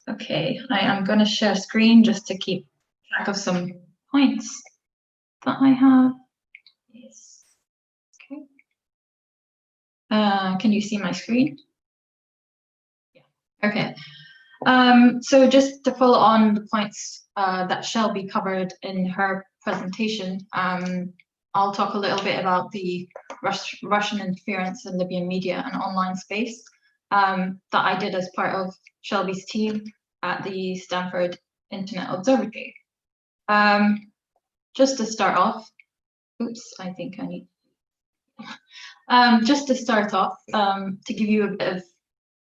Okay, I am going to share screen just to keep track of some points that I have. Yes. Okay. Can you see my screen? Yeah. Okay. So just to follow on the points that Shelby covered in her presentation, I'll talk a little bit about the Russian interference in Libyan media and online space that I did as part of Shelby's team at the Stanford Internet Observatory. Just to start off, oops, I think I need, just to start off, to give you a bit of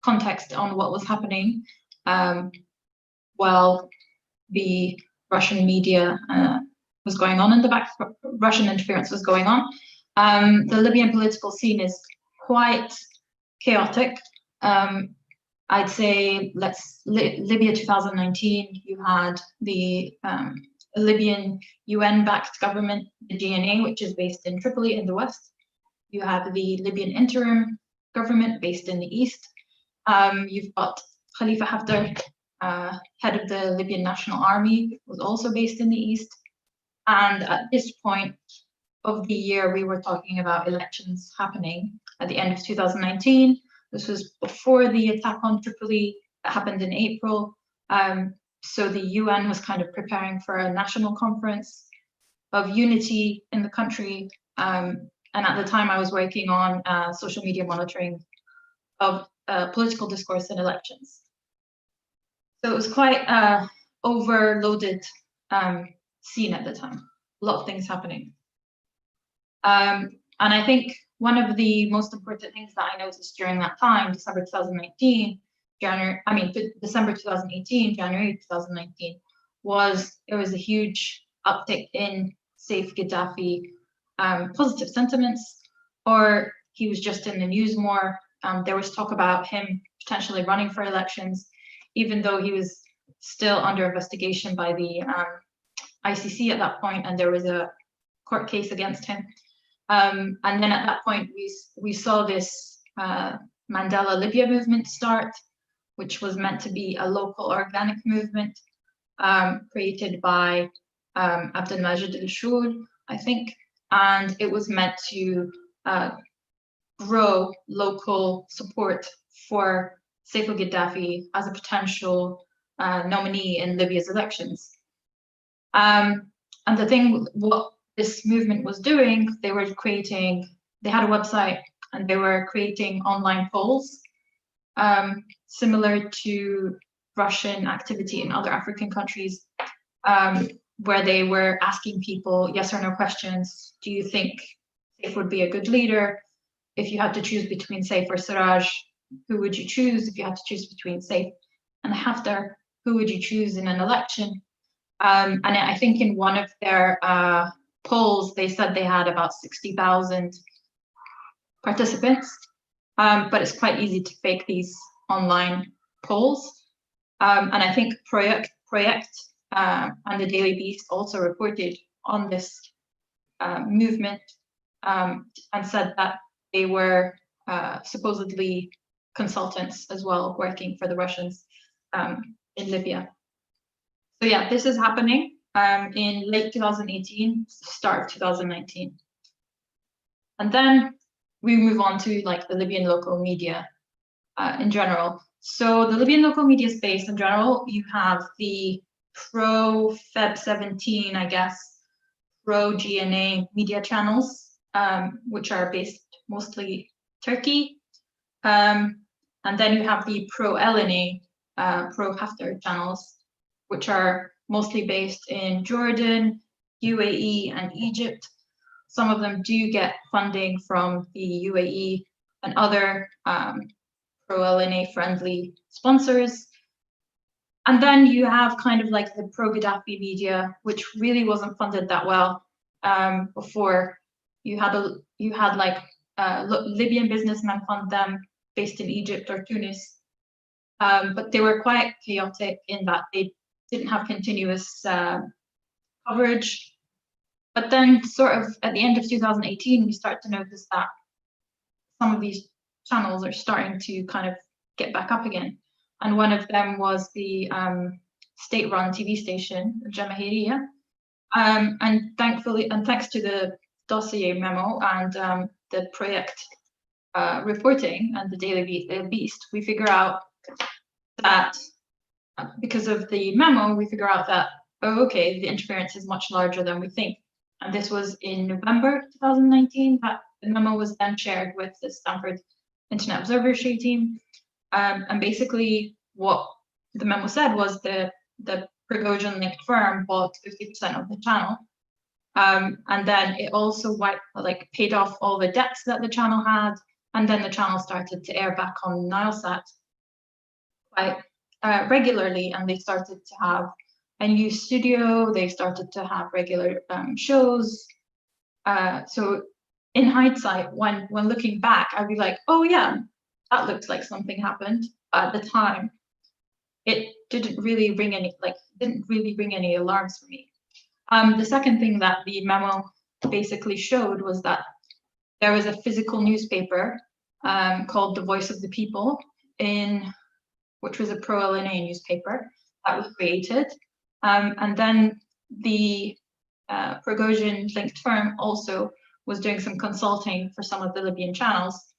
context on what was happening while the Russian media was going on in the back, Russian interference was going on. The Libyan political scene is quite chaotic. I'd say Libya 2019, you had the Libyan UN-backed government, the GNA, which is based in Tripoli in the west. You have the Libyan interim government based in the east. You've got Khalifa Haftar, head of the Libyan National Army, was also based in the east. And at this point of the year, we were talking about elections happening at the end of 2019. This was before the attack on Tripoli that happened in April. So the UN was kind of preparing for a national conference of unity in the country. And at the time I was working on social media monitoring of political discourse in elections. So it was quite overloaded scene at the time, a lot of things happening. And I think one of the most important things that I noticed during that time, December 2019, December 2018, January 2019, was there was a huge uptick in Saif Gaddafi positive sentiments, or he was just in the news more. There was talk about him potentially running for elections, even though he was still under investigation by the ICC at that point, and there was a court case against him. And then at that point, we saw this Mandela Libya movement start, which was meant to be a local organic movement created by Abdelmajid El-Shoul, I think, and it was meant to grow local support for Saif Gaddafi as a potential nominee in Libya's elections. And the thing, what this movement was doing, they had a website and they were creating online polls similar to Russian activity in other African countries, where they were asking people yes or no questions. Do you think Saif would be a good leader. If you had to choose between Saif or Siraj, who would you choose? If you had to choose between Saif and Haftar, who would you choose in an election? And I think in one of their polls, they said they had about 60,000 participants, but it's quite easy to fake these online polls. And I think Proekt and the Daily Beast also reported on this movement and said that they were supposedly consultants as well, working for the Russians in Libya. So yeah, this is happening in late 2018, start of 2019. And then we move on to like the Libyan local media in general. So the Libyan local media space in general, you have the pro-Feb 17, I guess, pro-GNA media channels, which are based mostly Turkey. And then you have the pro-LNA, pro-Haftar channels, which are mostly based in Jordan, UAE, and Egypt. Some of them do get funding from the UAE and other pro-LNA friendly sponsors. And then you have kind of like the pro-Gaddafi media, which really wasn't funded that well before. You had like Libyan businessmen fund them based in Egypt or Tunis, but they were quite chaotic in that they didn't have continuous coverage. But then sort of at the end of 2018, we start to notice that some of these channels are starting to kind of get back up again. And one of them was the state-run TV station, Jamahiriya. And thankfully, and thanks to the dossier memo and the Proekt reporting and the Daily Beast, we figure out that because of the memo, we figure out that, oh, okay, the interference is much larger than we think. And this was in November 2019, that the memo was then shared with the Stanford Internet Observatory team. And basically what the memo said was the Prigogine linked firm bought 50% of the channel. And then it also paid off all the debts that the channel had. And then the channel started to air back on Nilesat quite regularly. And they started to have a new studio. They started to have regular shows. So in hindsight, when looking back, I'd be like, oh yeah, that looks like something happened. At the time, it didn't really ring any alarms for me. The second thing that the memo basically showed was that there was a physical newspaper called The Voice of the People, which was a pro-LNA newspaper that was created. And then the Prigogine linked firm also was doing some consulting for some of the Libyan channels.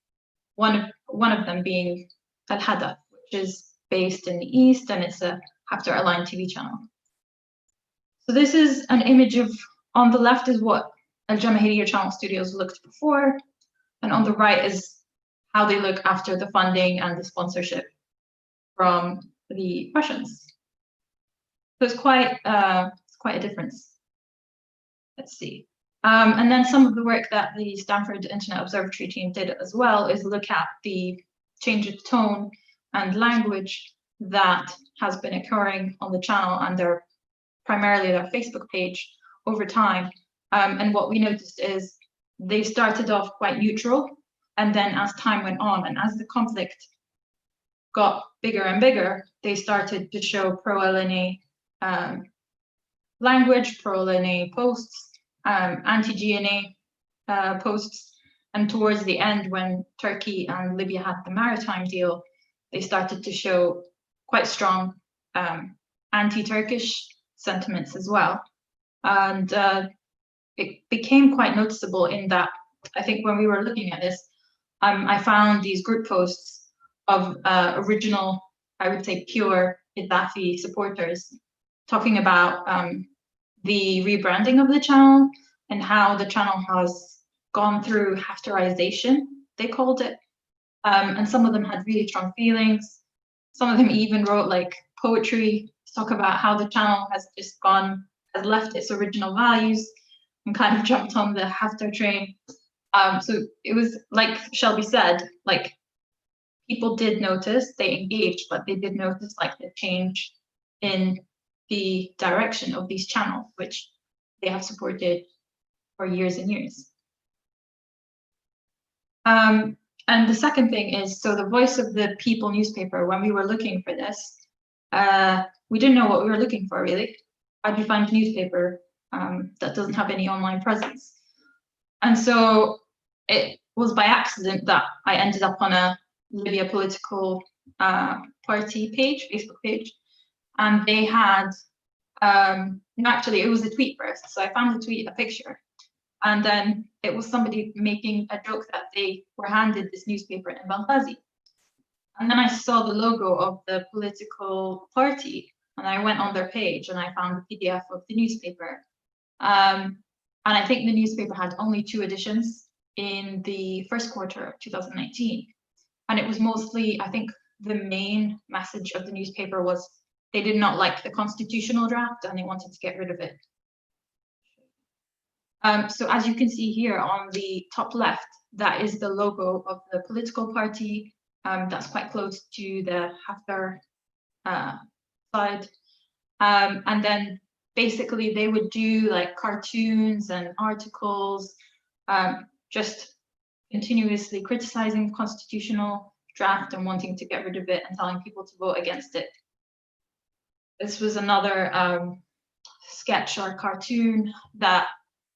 One of them being Hadith, which is based in the East, and it's a Haftar aligned TV channel. So this is an image of, on the left is what Al Jamahiriya channel studios looked before, and on the right is how they look after the funding and the sponsorship from the Russians. So it's quite a difference. Let's see. And then some of the work that the Stanford Internet Observatory team did as well is look at the change of tone and language that has been occurring on the channel and primarily their Facebook page over time. And what we noticed is they started off quite neutral, and then as time went on and as the conflict got bigger and bigger, they started to show pro-LNA language, pro-LNA posts, anti-GNA posts, and towards the end, when Turkey and Libya had the maritime deal, they started to show quite strong anti-Turkish sentiments as well. And it became quite noticeable in that, I think when we were looking at this, I found these group posts of original, I would say pure Gaddafi supporters talking about the rebranding of the channel and how the channel has gone through Haftarization, they called it. And some of them had really strong feelings. Some of them even wrote like poetry to talk about how the channel has left its original values and kind of jumped on the Haftar train. So it was like Shelby said, like people did notice, they engaged, but they did notice like the change in the direction of these channels, which they have supported for years and years. And the second thing is, so the Voice of the People newspaper, when we were looking for this, we didn't know what we were looking for really. How do you find a newspaper that doesn't have any online presence? And so it was by accident that I ended up on a Libya political party page, Facebook page, and they had, no, actually it was a tweet first. So I found the tweet, a picture, and then it was somebody making a joke that they were handed this newspaper in Benghazi. And then I saw the logo of the political party, and I went on their page and I found the PDF of the newspaper. And I think the newspaper had only 2 editions in the first quarter of 2019. And it was mostly, I think the main message of the newspaper was they did not like the constitutional draft and they wanted to get rid of it. So as you can see here on the top left, that is the logo of the political party. That's quite close to the Haftar side. And then basically they would do like cartoons and articles, just continuously criticizing the constitutional draft and wanting to get rid of it and telling people to vote against it. This was another sketch or cartoon that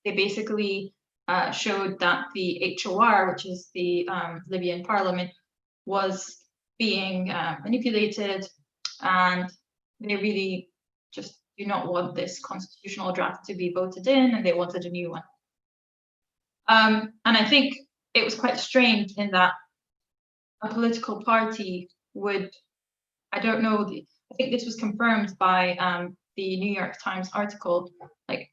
they basically showed that the HOR, which is the Libyan parliament, was being manipulated, and they really just do not want this constitutional draft to be voted in, and they wanted a new one. And I think it was quite strange in that a political party would, I don't know, I think this was confirmed by the New York Times article, like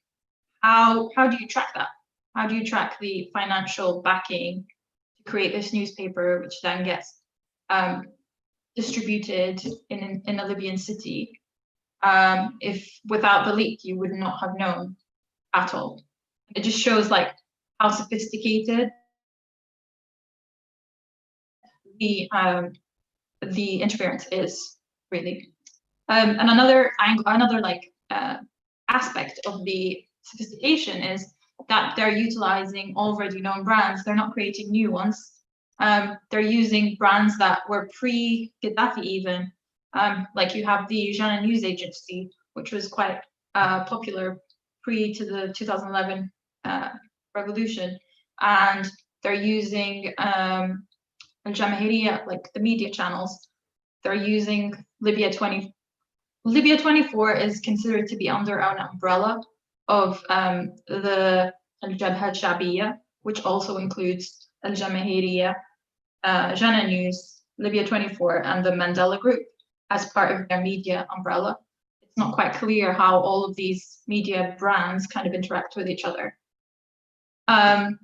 how do you track that? How do you track the financial backing to create this newspaper, which then gets distributed in a Libyan city? If without the leak, you would not have known at all. It just shows like how sophisticated the interference is, really. And another angle, another like aspect of the sophistication is that they're utilizing already known brands. They're not creating new ones. They're using brands that were pre-Gaddafi even. Like you have the Jana News Agency, which was quite popular pre to the 2011 revolution, and they're using Al-Jamahiriya, like the media channels. They're using Libya 20. Libya 24 is considered to be under an umbrella of the Al-Jabha Al-Shabiya, which also includes Al-Jamahiriya, Jana News, Libya 24, and the Mandela Group as part of their media umbrella. It's not quite clear how all of these media brands kind of interact with each other. And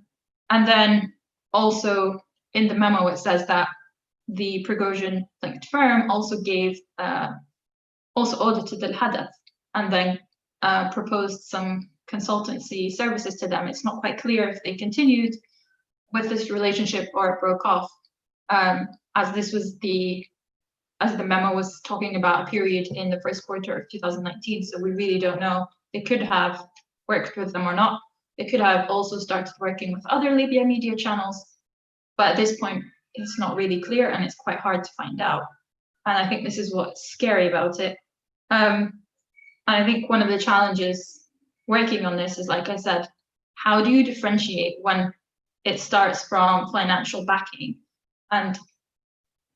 then also in the memo, it says that the Prigogine linked firm also gave, also audited the Hadith and then proposed some consultancy services to them. It's not quite clear if they continued with this relationship or it broke off, as this was as the memo was talking about a period in the first quarter of 2019. So we really don't know. They could have worked with them or not. They could have also started working with other Libya media channels, but at this point, it's not really clear and it's quite hard to find out. And I think this is what's scary about it. And I think one of the challenges working on this is, like I said, how do you differentiate when it starts from financial backing? And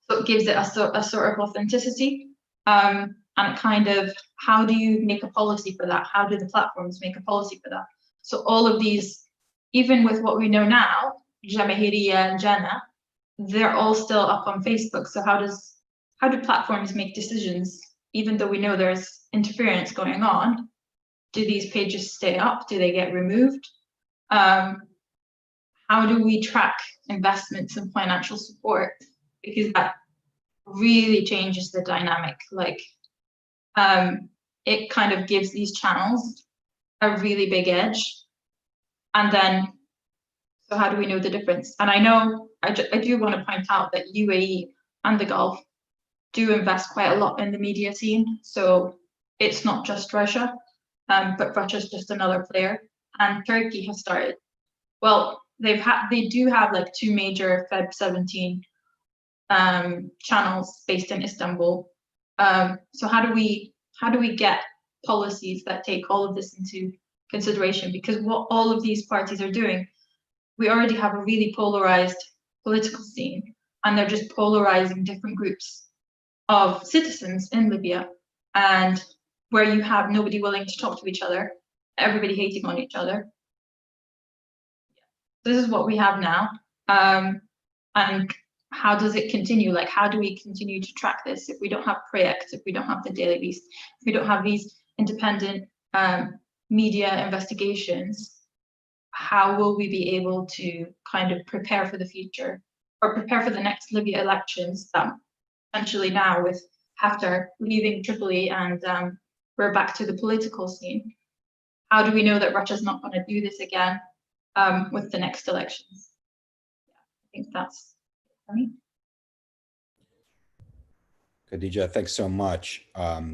so it gives it a sort of authenticity. And kind of, how do you make a policy for that? How do the platforms make a policy for that? So all of these, even with what we know now, Jamahiriya and Jana, they're all still up on Facebook. So how do platforms make decisions, even though we know there's interference going on? Do these pages stay up? Do they get removed? How do we track investments and financial support? Because that really changes the dynamic. Like, it kind of gives these channels a really big edge. And then, So how do we know the difference? And I know, I do want to point out that UAE and the Gulf do invest quite a lot in the media scene. So it's not just Russia, but Russia's just another player. And Turkey has started, well, they do have like 2 major Feb 17 channels based in Istanbul. So how do we get policies that take all of this into consideration? Because what all of these parties are doing, we already have a really polarized political scene, and they're just polarizing different groups of citizens in Libya, and where you have nobody willing to talk to each other, everybody hating on each other. This is what we have now. And how does it continue? Like, how do we continue to track this if we don't have Proekt, if we don't have the Daily Beast, if we don't have these independent media investigations? How will we be able to kind of prepare for the future, or prepare for the next Libya elections that essentially now, with Haftar leaving Tripoli and we're back to the political scene? How do we know that Russia's not going to do this again with the next elections? Yeah, I think that's it for me. Khadija, thanks so much.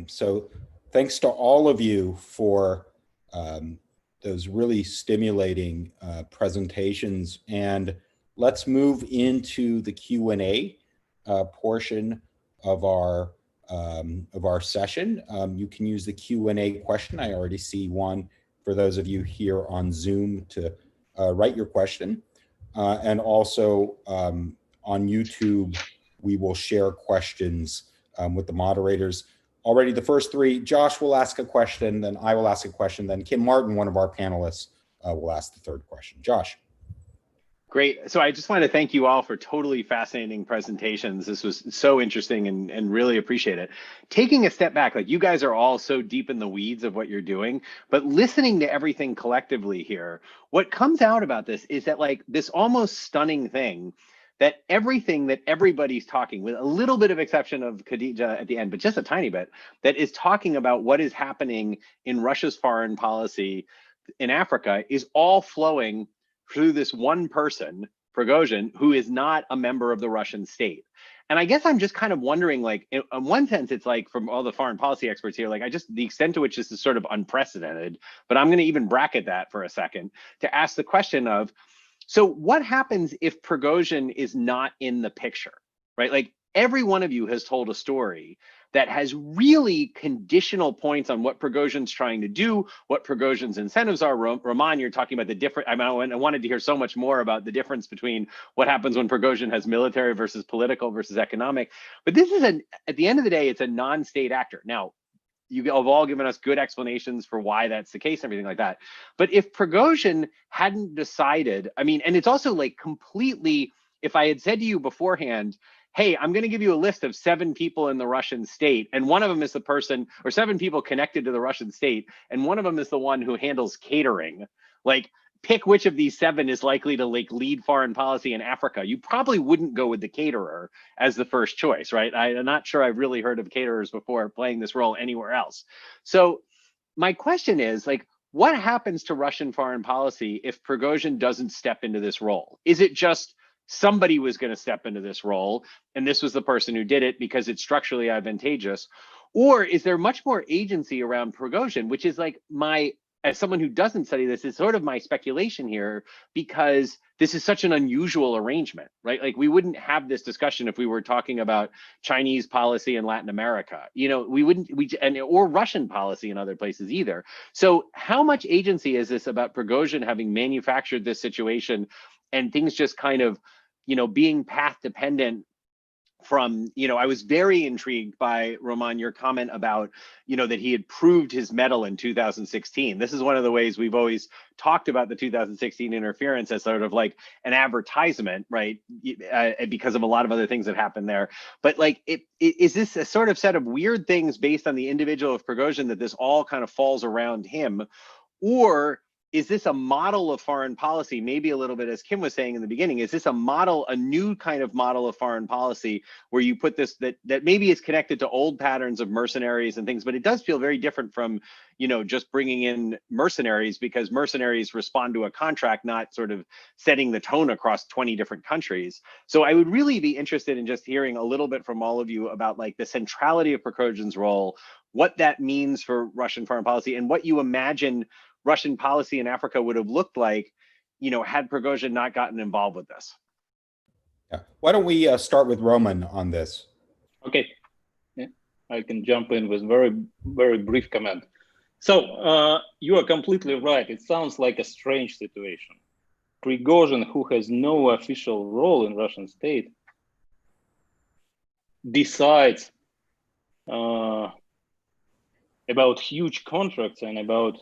So thanks to all of you for those really stimulating presentations. And let's move into the Q&A portion of our session. You can use the Q&A question. I already see one for those of you here on Zoom to write your question. And also on YouTube, we will share questions with the moderators. Already the first 3, Josh will ask a question, then I will ask a question, then Kim Martin, one of our panelists, will ask the 3rd question. Josh. Great. So I just want to thank you all for totally fascinating presentations. This was so interesting and really appreciate it. Taking a step back, like, you guys are all so deep in the weeds of what you're doing, but listening to everything collectively here, what comes out about this is that, like, this almost stunning thing that everything that everybody's talking, with a little bit of exception of Khadija at the end, but just a tiny bit, that is talking about what is happening in Russia's foreign policy in Africa, is all flowing through this one person, Prigogine, who is not a member of the Russian state. And I guess I'm just kind of wondering, like, in one sense, it's like, from all the foreign policy experts here, like, the extent to which this is sort of unprecedented, but I'm going to even bracket that for a second to ask the question of, so what happens if Prigogine is not in the picture, right? Like, every one of you has told a story that has really conditional points on what Prigogine's trying to do, what Prigogine's incentives are. Roman, you're talking about the different, I wanted to hear so much more about the difference between what happens when Prigogine has military versus political versus economic. But this is at the end of the day, it's a non-state actor. Now, you have all given us good explanations for why that's the case and everything like that. But if Prigogine hadn't decided, I mean, and it's also like completely, if I had said to you beforehand, hey, I'm going to give you a list of 7 people in the Russian state, and one of them is the person, or 7 people connected to the Russian state, and one of them is the one who handles catering, like, pick which of these 7 is likely to, like, lead foreign policy in Africa, you probably wouldn't go with the caterer as the first choice, right? I'm not sure I've really heard of caterers before playing this role anywhere else. So my question is, like, what happens to Russian foreign policy if Prigogine doesn't step into this role? Is it just somebody was going to step into this role, and this was the person who did it because it's structurally advantageous? Or is there much more agency around Prigogine, which is like as someone who doesn't study this, is sort of my speculation here, because this is such an unusual arrangement, right? Like, we wouldn't have this discussion if we were talking about Chinese policy in Latin America, you know, or Russian policy in other places either. So how much agency is this about Prigogine having manufactured this situation and things just kind of, you know, being path dependent from, you know, I was very intrigued by, Roman, your comment about, you know, that he had proved his mettle in 2016. This is one of the ways we've always talked about the 2016 interference as sort of like an advertisement, right? Because of a lot of other things that happened there. But like, is this a sort of set of weird things based on the individual of Prigogine that this all kind of falls around him? Or is this a model of foreign policy? Maybe a little bit, as Kim was saying in the beginning, is this a model, a new kind of model of foreign policy where you put this, that maybe is connected to old patterns of mercenaries and things, but it does feel very different from, you know, just bringing in mercenaries, because mercenaries respond to a contract, not sort of setting the tone across 20 different countries. So I would really be interested in just hearing a little bit from all of you about like the centrality of Prigogine's role, what that means for Russian foreign policy, and what you imagine Russian policy in Africa would have looked like, you know, had Prigogine not gotten involved with this. Yeah. Why don't we start with Roman on this? Okay, yeah, I can jump in with very brief comment. So you are completely right. It sounds like a strange situation. Prigogine, who has no official role in Russian state, decides about huge contracts and about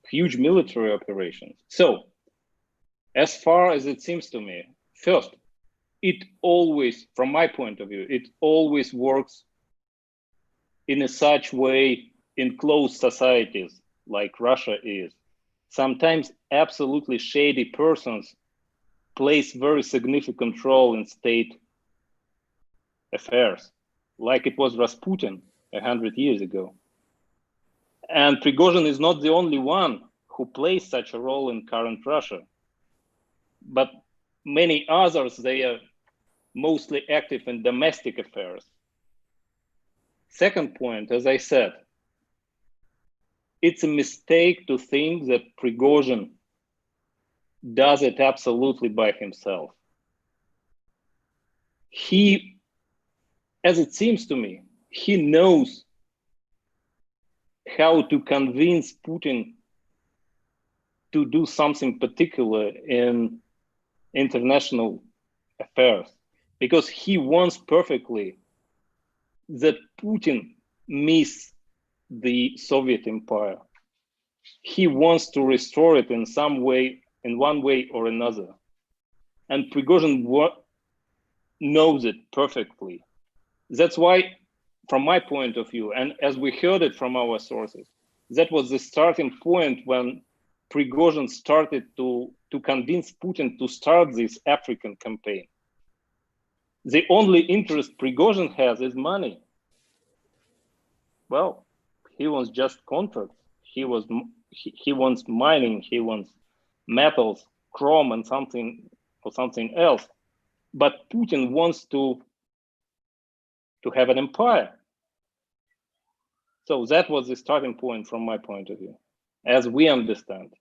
huge military operations. So, as far as it seems to me, first, it always, from my point of view, it always works in a such way in closed societies like Russia is. Sometimes absolutely shady persons plays very significant role in state affairs, like it was Rasputin 100 years ago. And Prigogine is not the only one who plays such a role in current Russia, but many others, they are mostly active in domestic affairs. Second point, as I said, it's a mistake to think that Prigogine does it absolutely by himself. He, as it seems to me, he knows how to convince Putin to do something particular in international affairs, because he wants perfectly that Putin miss the Soviet empire. He wants to restore it in some way, in one way or another. And Prigogine knows it perfectly. That's why, from my point of view, and as we heard it from our sources, that was the starting point when Prigogine started to convince Putin to start this African campaign. The only interest Prigogine has is money. Well, he wants just contracts. He wants mining. He wants metals, chrome, and something else. But Putin wants to have an empire. So that was the starting point from my point of view, as we understand.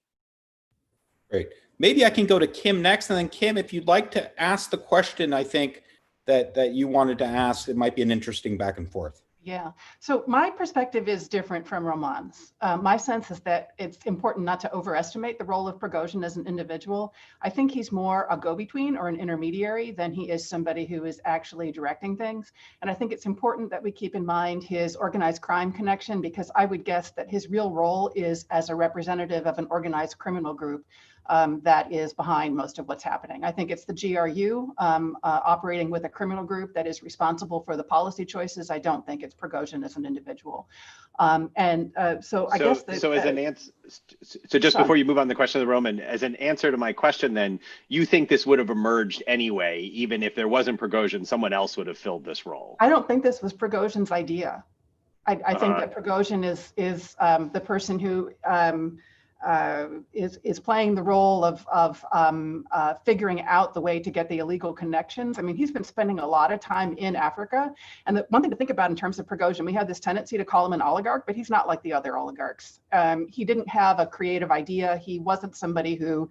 Great. Maybe I can go to Kim next, and then Kim, if you'd like to ask the question, I think that you wanted to ask, it might be an interesting back and forth. Yeah, so my perspective is different from Roman's. My sense is that it's important not to overestimate the role of Prigogine as an individual. I think he's more a go-between or an intermediary than he is somebody who is actually directing things. And I think it's important that we keep in mind his organized crime connection, because I would guess that his real role is as a representative of an organized criminal group that is behind most of what's happening. I think it's the GRU operating with a criminal group that is responsible for the policy choices. I don't think it's Prigogine as an individual. So I guess that, so as an answer, so just before you move on the question of the Roman, as an answer to my question, then you think this would have emerged anyway, even if there wasn't Prigogine, someone else would have filled this role? I don't think this was Prigogine's idea. I think that Prigogine is the person who is playing the role of figuring out the way to get the illegal connections. I mean, he's been spending a lot of time in Africa. And the one thing to think about in terms of Prigogine, we have this tendency to call him an oligarch, but he's not like the other oligarchs. He didn't have a creative idea. He wasn't somebody who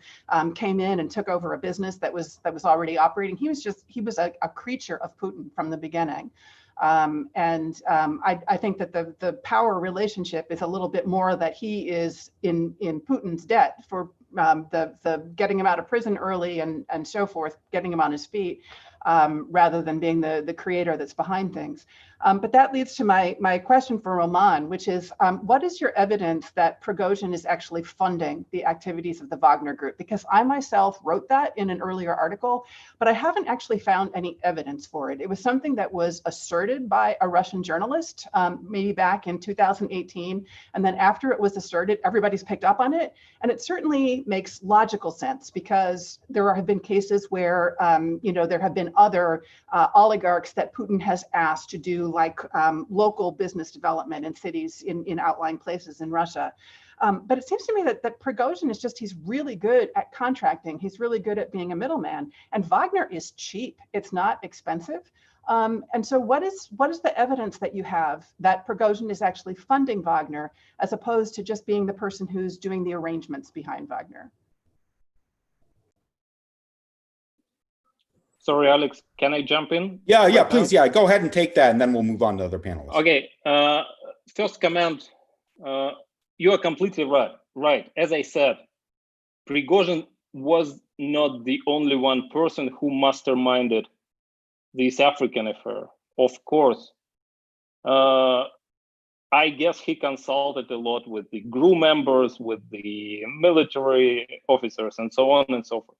came in and took over a business that was already operating. He was a creature of Putin from the beginning. I think that the power relationship is a little bit more that he is in Putin's debt for the getting him out of prison early and so forth, getting him on his feet, rather than being the creator that's behind things. But that leads to my question for Roman, which is, what is your evidence that Prigogine is actually funding the activities of the Vogner Group? Because I myself wrote that in an earlier article, but I haven't actually found any evidence for it. It was something that was asserted by a Russian journalist, maybe back in 2018. And then after it was asserted, everybody's picked up on it. And it certainly makes logical sense because there have been cases where, there have been other oligarchs that Putin has asked to do like local business development in cities in outlying places in Russia. But it seems to me that Prigogine is he's really good at contracting. He's really good at being a middleman. And Wagner is cheap. It's not expensive. And so what is the evidence that you have that Prigogine is actually funding Wagner as opposed to just being the person who's doing the arrangements behind Wagner? Sorry, Alex, can I jump in? Yeah, please. Yeah, go ahead and take that, and then we'll move on to other panelists. Okay. First comment, you are completely right. As I said, Prigogine was not the only one person who masterminded this African affair. Of course, I guess he consulted a lot with the GRU members, with the military officers, and so on and so forth.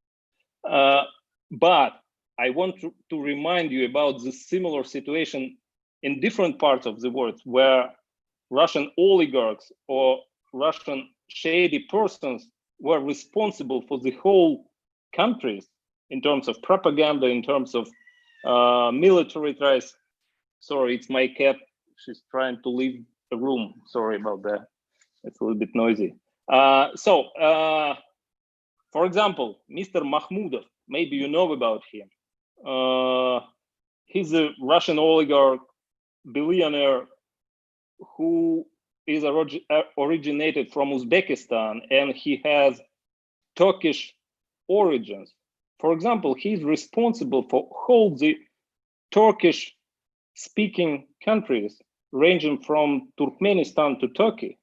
But I want to remind you about the similar situation in different parts of the world where Russian oligarchs or Russian shady persons were responsible for the whole countries in terms of propaganda, in terms of military ties. Sorry, it's my cat. She's trying to leave the room. Sorry about that. It's a little bit noisy. For example, Mr. Makhmudov, maybe you know about him. He's a Russian oligarch, billionaire who is originated from Uzbekistan, and he has Turkish origins. For example, he's responsible for all the Turkish-speaking countries, ranging from Turkmenistan to Turkey.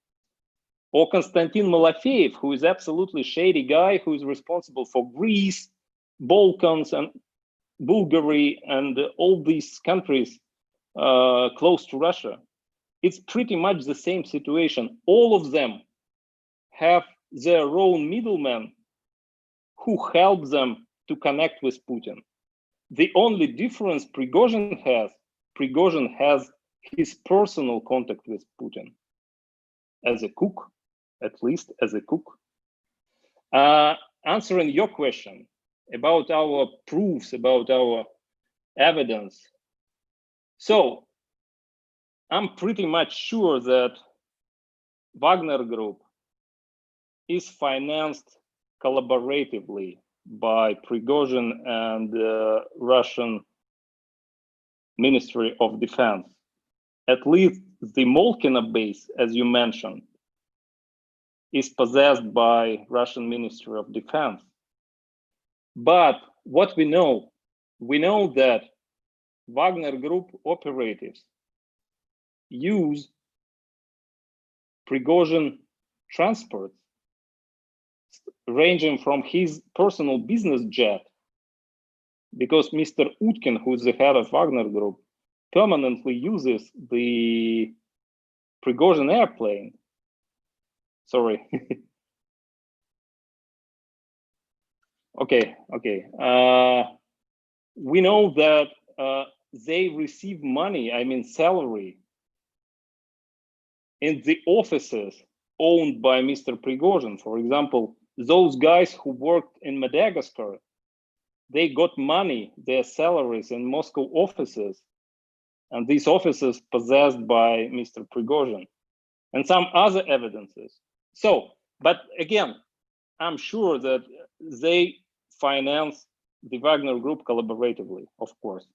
Or Konstantin Malafeyev, who is absolutely shady guy, who is responsible for Greece, Balkans, and Bulgaria, and all these countries close to Russia. It's pretty much the same situation. All of them have their own middlemen who help them to connect with Putin. The only difference Prigogine has his personal contact with Putin as a cook, at least as a cook. Answering your question about our proofs, about our evidence. So I'm pretty much sure that Vogner Group is financed collaboratively by Prigogine and the Russian Ministry of Defense. At least the Molkina base, as you mentioned, is possessed by Russian Ministry of Defense. But what we know that Vogner Group operatives use Prigogine transports, ranging from his personal business jet, because Mr. Utkin, who is the head of Vogner Group, permanently uses the Prigogine airplane. Sorry. Okay. We know that they receive money, salary, in the offices owned by Mr. Prigogine. For example, those guys who worked in Madagascar, they got money, their salaries in Moscow offices, and these offices possessed by Mr. Prigogine, and some other evidences. So, but again, I'm sure that they finance the Vogner Group collaboratively, of course.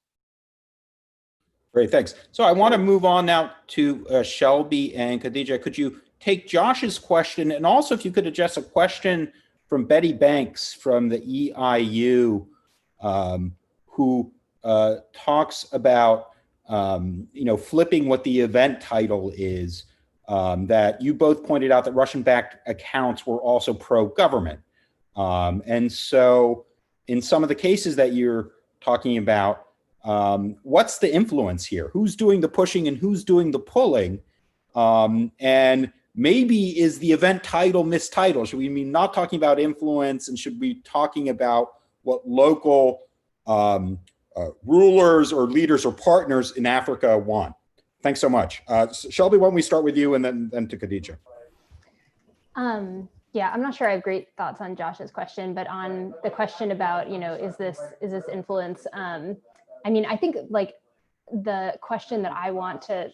Great, thanks. So I want to move on now to Shelby and Khadija. Could you take Josh's question, and also if you could address a question from Betty Banks from the EIU, who talks about flipping what the event title is, that you both pointed out that Russian-backed accounts were also pro-government. And so in some of the cases that you're talking about, what's the influence here? Who's doing the pushing and who's doing the pulling? And maybe is the event title mistitled? Should we be not talking about influence and should we be talking about what local rulers or leaders or partners in Africa want? Thanks so much. Shelby, why don't we start with you and then to Khadija? Yeah, I'm not sure I have great thoughts on Josh's question, but on the question about, is this influence? I mean, I think like the question that I want to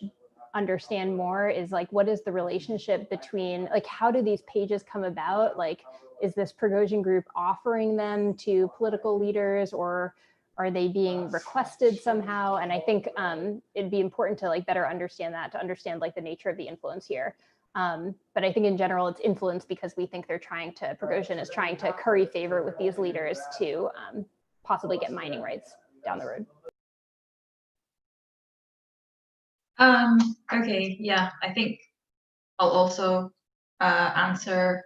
understand more is like, what is the relationship between, like, how do these pages come about? Like, is this Prigogine group offering them to political leaders, or are they being requested somehow? And I think it'd be important to like better understand that, to understand like the nature of the influence here. But I think in general, it's influence because we think Prigogine is trying to curry favor with these leaders to possibly get mining rights down the road. Okay, yeah, I think I'll also answer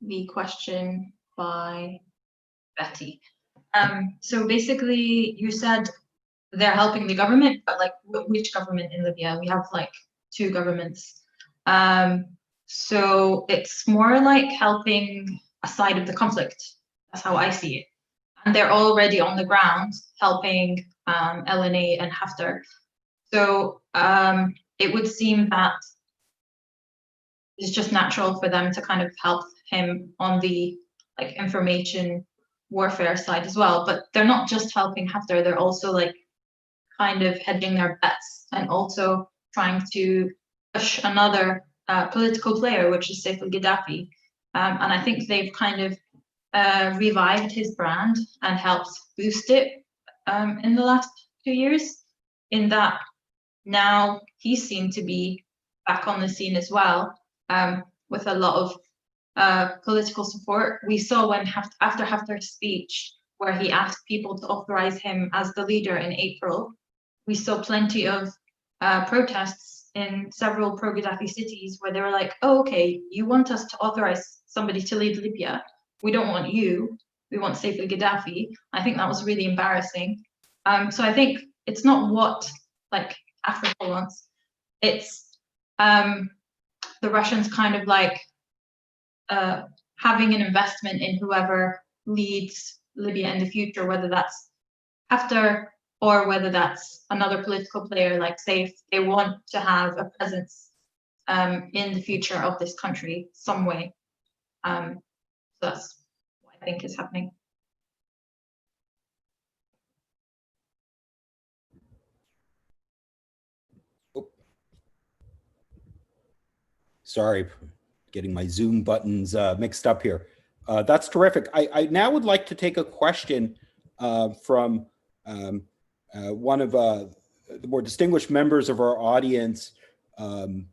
the question by Betty. So basically, you said they're helping the government, but like which government in Libya? We have like two governments. So it's more like helping a side of the conflict. That's how I see it. And they're already on the ground helping LNA and Haftar. So it would seem that it's just natural for them to kind of help him on the like information warfare side as well. But they're not just helping Haftar, they're also like kind of hedging their bets and also trying to push another political player, which is Saif al-Gaddafi. And I think they've kind of revived his brand and helped boost it in the last 2 years, in that now he seemed to be back on the scene as well, with a lot of political support. We saw when after Haftar's speech, where he asked people to authorize him as the leader in April, we saw plenty of protests in several pro-Gaddafi cities where they were like, oh, okay, you want us to authorize somebody to lead Libya. We don't want you. We want Saif al-Gaddafi. I think that was really embarrassing. So I think it's not what like Africa wants. It's the Russians kind of like having an investment in whoever leads Libya in the future, whether that's Haftar or whether that's another political player like Saif. They want to have a presence in the future of this country some way. So that's what I think is happening. Sorry, getting my Zoom buttons mixed up here. That's terrific. I now would like to take a question from one of the more distinguished members of our audience. Elizabeth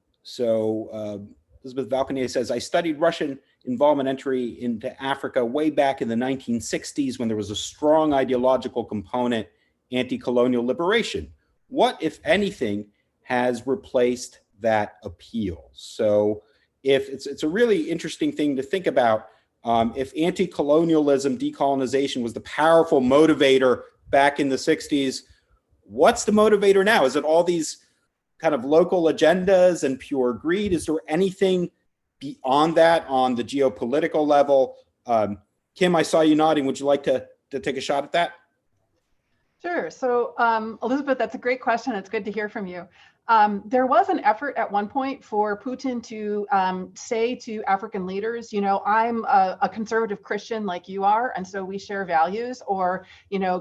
Valconier says, I studied Russian involvement entry into Africa way back in the 1960s when there was a strong ideological component, anti-colonial liberation. What, if anything, has replaced that appeal? So if it's a really interesting thing to think about. If anti-colonialism, decolonization was the powerful motivator back in the 60s, what's the motivator now? Is it all these kind of local agendas and pure greed? Is there anything beyond that on the geopolitical level? Kim, I saw you nodding. Would you like to take a shot at that? Sure. So Elizabeth, that's a great question. It's good to hear from you. There was an effort at one point for Putin to say to African leaders, I'm a conservative Christian like you are, and so we share values, or,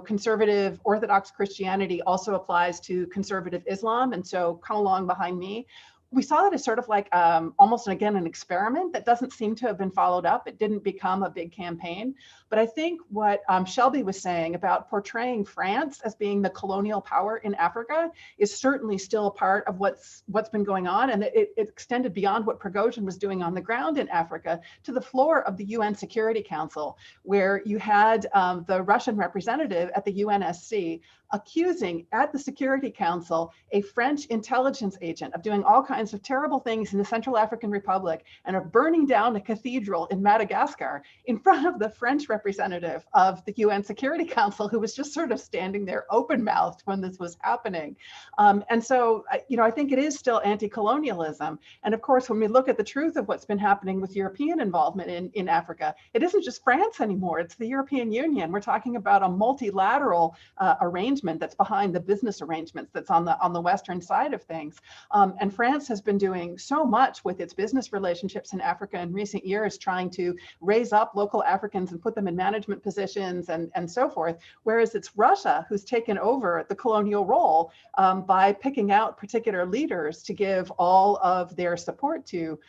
conservative Orthodox Christianity also applies to conservative Islam, and so come along behind me. We saw that as sort of like almost, again, an experiment that doesn't seem to have been followed up. It didn't become a big campaign. But I think what Shelby was saying about portraying France as being the colonial power in Africa is certainly still a part of what's been going on. And it extended beyond what Prigogine was doing on the ground in Africa to the floor of the UN Security Council, where you had the Russian representative at the UNSC accusing at the Security Council a French intelligence agent of doing all kinds of terrible things in the Central African Republic and of burning down a cathedral in Madagascar in front of the French representative of the UN Security Council, who was just sort of standing there open-mouthed when this was happening. And so, I think it is still anti-colonialism. And of course, when we look at the truth of what's been happening with European involvement in Africa, it isn't just France anymore, it's the European Union. We're talking about a multilateral arrangement that's behind the business arrangements that's on the Western side of things. And France has been doing so much with its business relationships in Africa in recent years, trying to raise up local Africans and put them in management positions and so forth, whereas it's Russia who's taken over the colonial role by picking out particular leaders to give all of their support to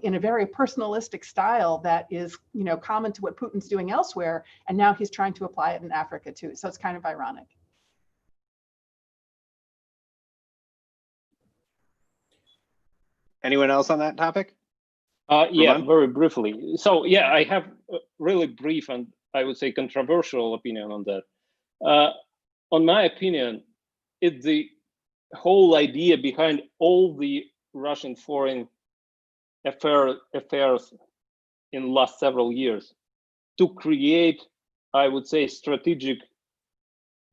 in a very personalistic style that is, common to what Putin's doing elsewhere, and now he's trying to apply it in Africa too. So it's kind of ironic. Anyone else on that topic? Yeah, Roman? very briefly. So yeah, I have a really brief and I would say controversial opinion on that. On my opinion, it's the whole idea behind all the Russian foreign affairs in the last several years to create, I would say, strategic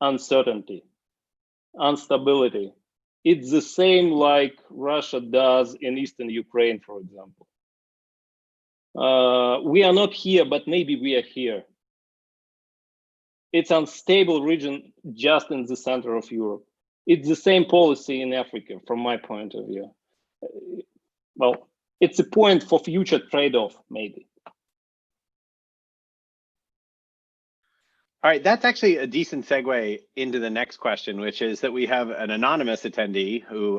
uncertainty, instability. It's the same like Russia does in Eastern Ukraine, for example. We are not here, but maybe we are here. It's an unstable region just in the center of Europe. It's the same policy in Africa, from my point of view. Well, it's a point for future trade-off, maybe. All right, that's actually a decent segue into the next question, which is that we have an anonymous attendee who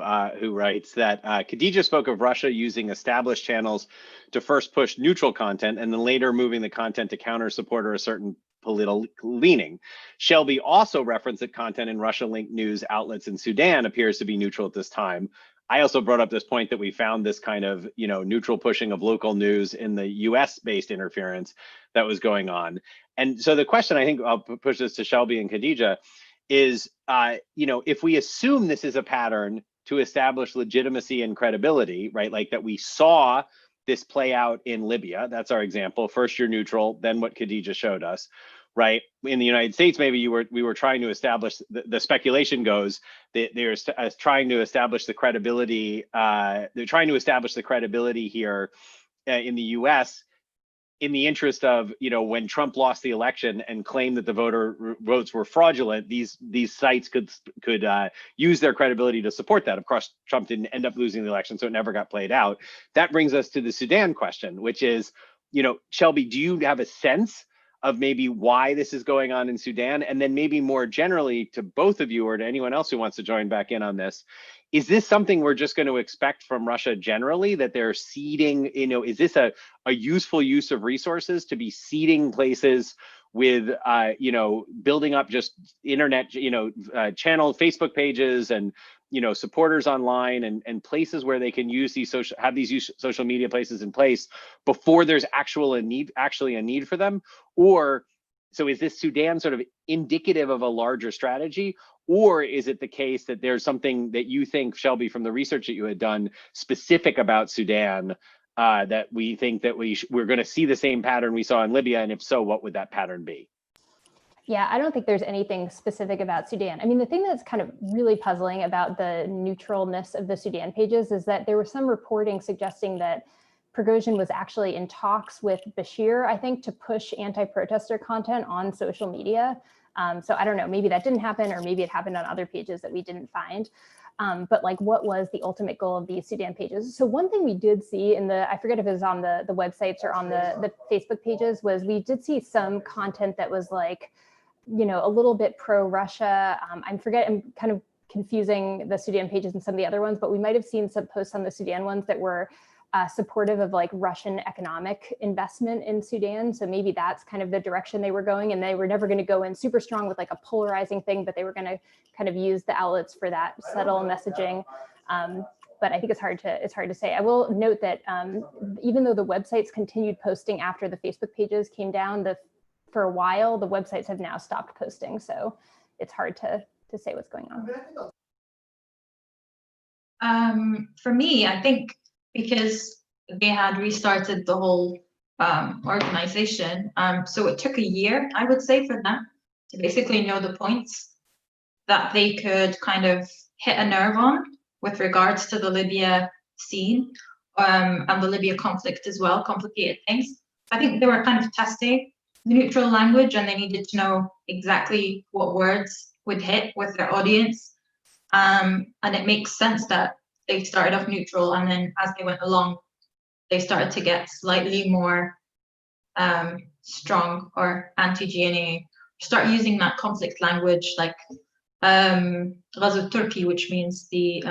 writes that Khadija spoke of Russia using established channels to first push neutral content and then later moving the content to counter support or a certain political leaning. Shelby also referenced that content in Russia-linked news outlets in Sudan appears to be neutral at this time. I also brought up this point that we found this kind of, neutral pushing of local news in the US-based interference that was going on. And so the question, I think I'll push this to Shelby and Khadija, is, if we assume this is a pattern to establish legitimacy and credibility, right? Like that we saw this play out in Libya, that's our example. First you're neutral, then what Khadija showed us, right? In the United States, maybe we were trying to establish, the speculation goes that they're trying to establish the credibility, they're trying to establish the credibility here in the US in the interest of, when Trump lost the election and claimed that the votes were fraudulent, these sites could use their credibility to support that. Of course, Trump didn't end up losing the election, so it never got played out. That brings us to the Sudan question, which is, Shelby, do you have a sense of maybe why this is going on in Sudan? And then maybe more generally to both of you or to anyone else who wants to join back in on this, is this something we're just going to expect from Russia generally, that they're seeding, is this a useful use of resources to be seeding places with, building up just internet, channel Facebook pages and, supporters online and places where they can use these social media places in place before there's actually a need for them? Or so is this Sudan sort of indicative of a larger strategy? Or is it the case that there's something that you think, Shelby, from the research that you had done specific about Sudan, that we think that we're going to see the same pattern we saw in Libya? And if so, what would that pattern be? Yeah, I don't think there's anything specific about Sudan. I mean, the thing that's kind of really puzzling about the neutralness of the Sudan pages is that there was some reporting suggesting that Prigogine was actually in talks with Bashir, I think, to push anti-protester content on social media. So I don't know, maybe that didn't happen, or maybe it happened on other pages that we didn't find. But like, what was the ultimate goal of these Sudan pages? So one thing we did see in I forget if it was on the websites or on the Facebook pages, was we did see some content that was like, a little bit pro-Russia. I'm kind of confusing the Sudan pages and some of the other ones, but we might have seen some posts on the Sudan ones that were supportive of like Russian economic investment in Sudan. So maybe that's kind of the direction they were going, and they were never going to go in super strong with like a polarizing thing, but they were going to kind of use the outlets for that subtle messaging. But I think it's hard to say. I will note that even though the websites continued posting after the Facebook pages came down, for a while, the websites have now stopped posting. So it's hard to to say what's going on? For me, I think because they had restarted the whole organization, so it took a year, I would say, for them to basically know the points that they could kind of hit a nerve on with regards to the Libya scene and the Libya conflict as well, complicated things. I think they were kind of testing the neutral language, and they needed to know exactly what words would hit with their audience. And it makes sense that they started off neutral, and then as they went along, they started to get slightly more strong or anti-GNA, start using that conflict language like Gaza Turkey, which means the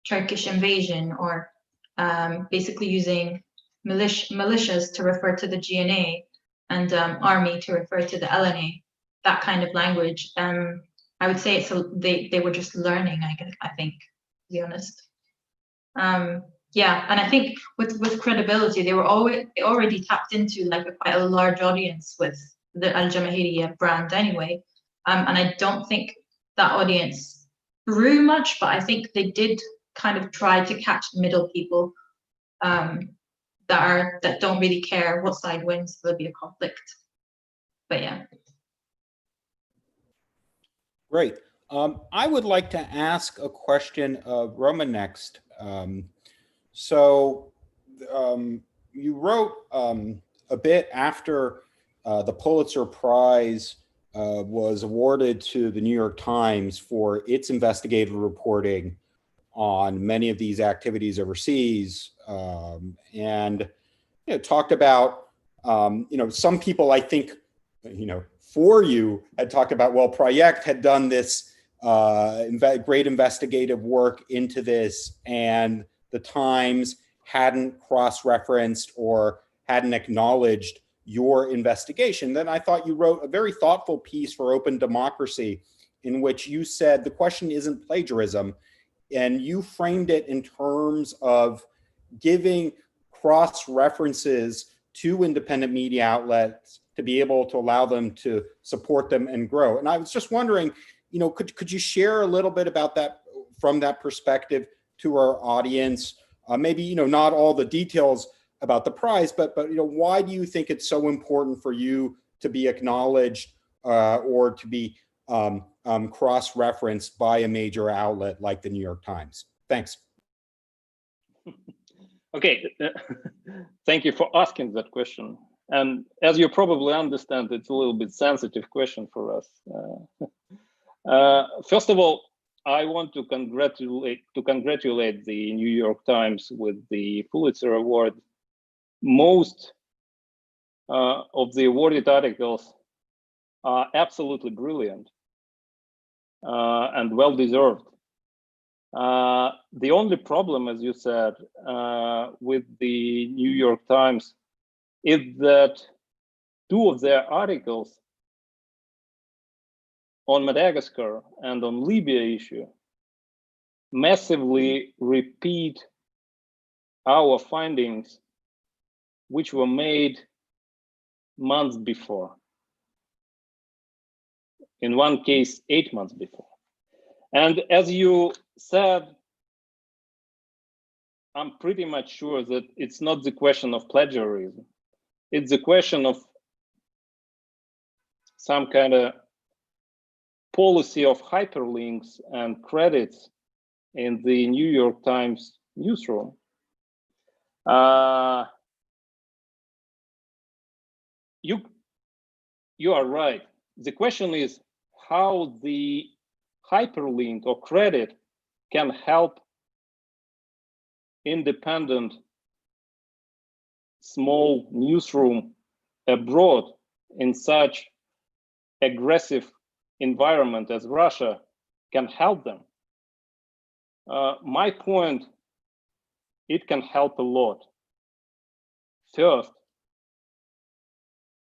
Turkish invasion, or basically using militias to refer to the GNA and army to refer to the LNA, that kind of language. I would say they were just learning, I think, to be honest. Yeah, and I think with credibility, they already tapped into like quite a large audience with the Al Jamahiriya brand anyway. And I don't think that audience grew much, but I think they did kind of try to catch the middle people that don't really care what side wins the Libya conflict. But yeah. Great. I would like to ask a question of Roma next. You wrote a bit after the Pulitzer Prize was awarded to the New York Times for its investigative reporting on many of these activities overseas, and talked about, some people, I think, for you had talked about, well, Proekt had done this great investigative work into this, and the Times hadn't cross-referenced or hadn't acknowledged your investigation. Then I thought you wrote a very thoughtful piece for Open Democracy in which you said the question isn't plagiarism, and you framed it in terms of giving cross-references to independent media outlets to be able to allow them to support them and grow. And I was just wondering, could you share a little bit about that from that perspective to our audience? Maybe, not all the details about the prize, but why do you think it's so important for you to be acknowledged or to be cross-referenced by a major outlet like the New York Times? Thanks. Okay, thank you for asking that question. And as you probably understand, it's a little bit sensitive question for us. First of all, I want to congratulate the New York Times with the Pulitzer Award. Most of the awarded articles are absolutely brilliant and well-deserved. The only problem, as you said, with the New York Times is that two of their articles on Madagascar and on Libya issue massively repeat our findings, which were made months before. In one case, 8 months before. And as you said, I'm pretty much sure that it's not the question of plagiarism. It's the question of some kind of policy of hyperlinks and credits in the New York Times newsroom. You are right. The question is how the hyperlink or credit can help independent small newsroom abroad in such aggressive environment as Russia can help them. My point, it can help a lot. First,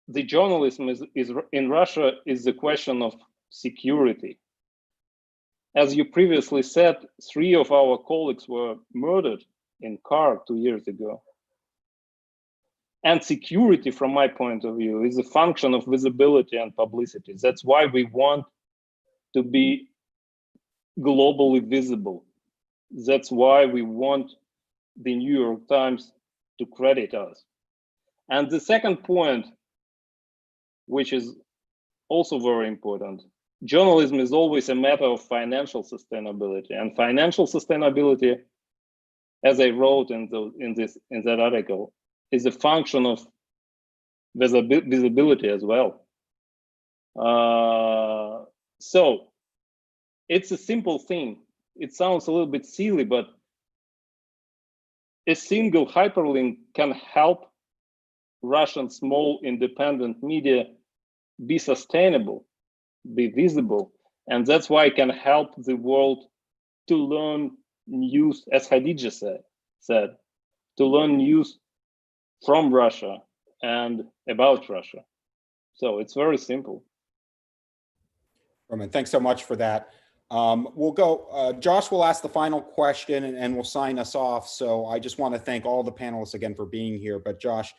the journalism is in Russia is the question of security. As you previously said, 3 of our colleagues were murdered in car 2 years ago. And security, from my point of view, is a function of visibility and publicity. That's why we want to be globally visible. That's why we want the New York Times to credit us. And the second point, which is also very important, journalism is always a matter of financial sustainability, and financial sustainability, as I wrote in that article, is a function of visibility as well. So it's a simple thing. It sounds a little bit silly, but a single hyperlink can help Russian small independent media be sustainable, be visible, and that's why it can help the world to learn news, as Hadith said, to learn news from Russia and about Russia. So it's very simple. Roman, thanks so much for that. We'll go, Josh will ask the final question and we'll sign us off. So I just want to thank all the panelists again for being here, but Josh,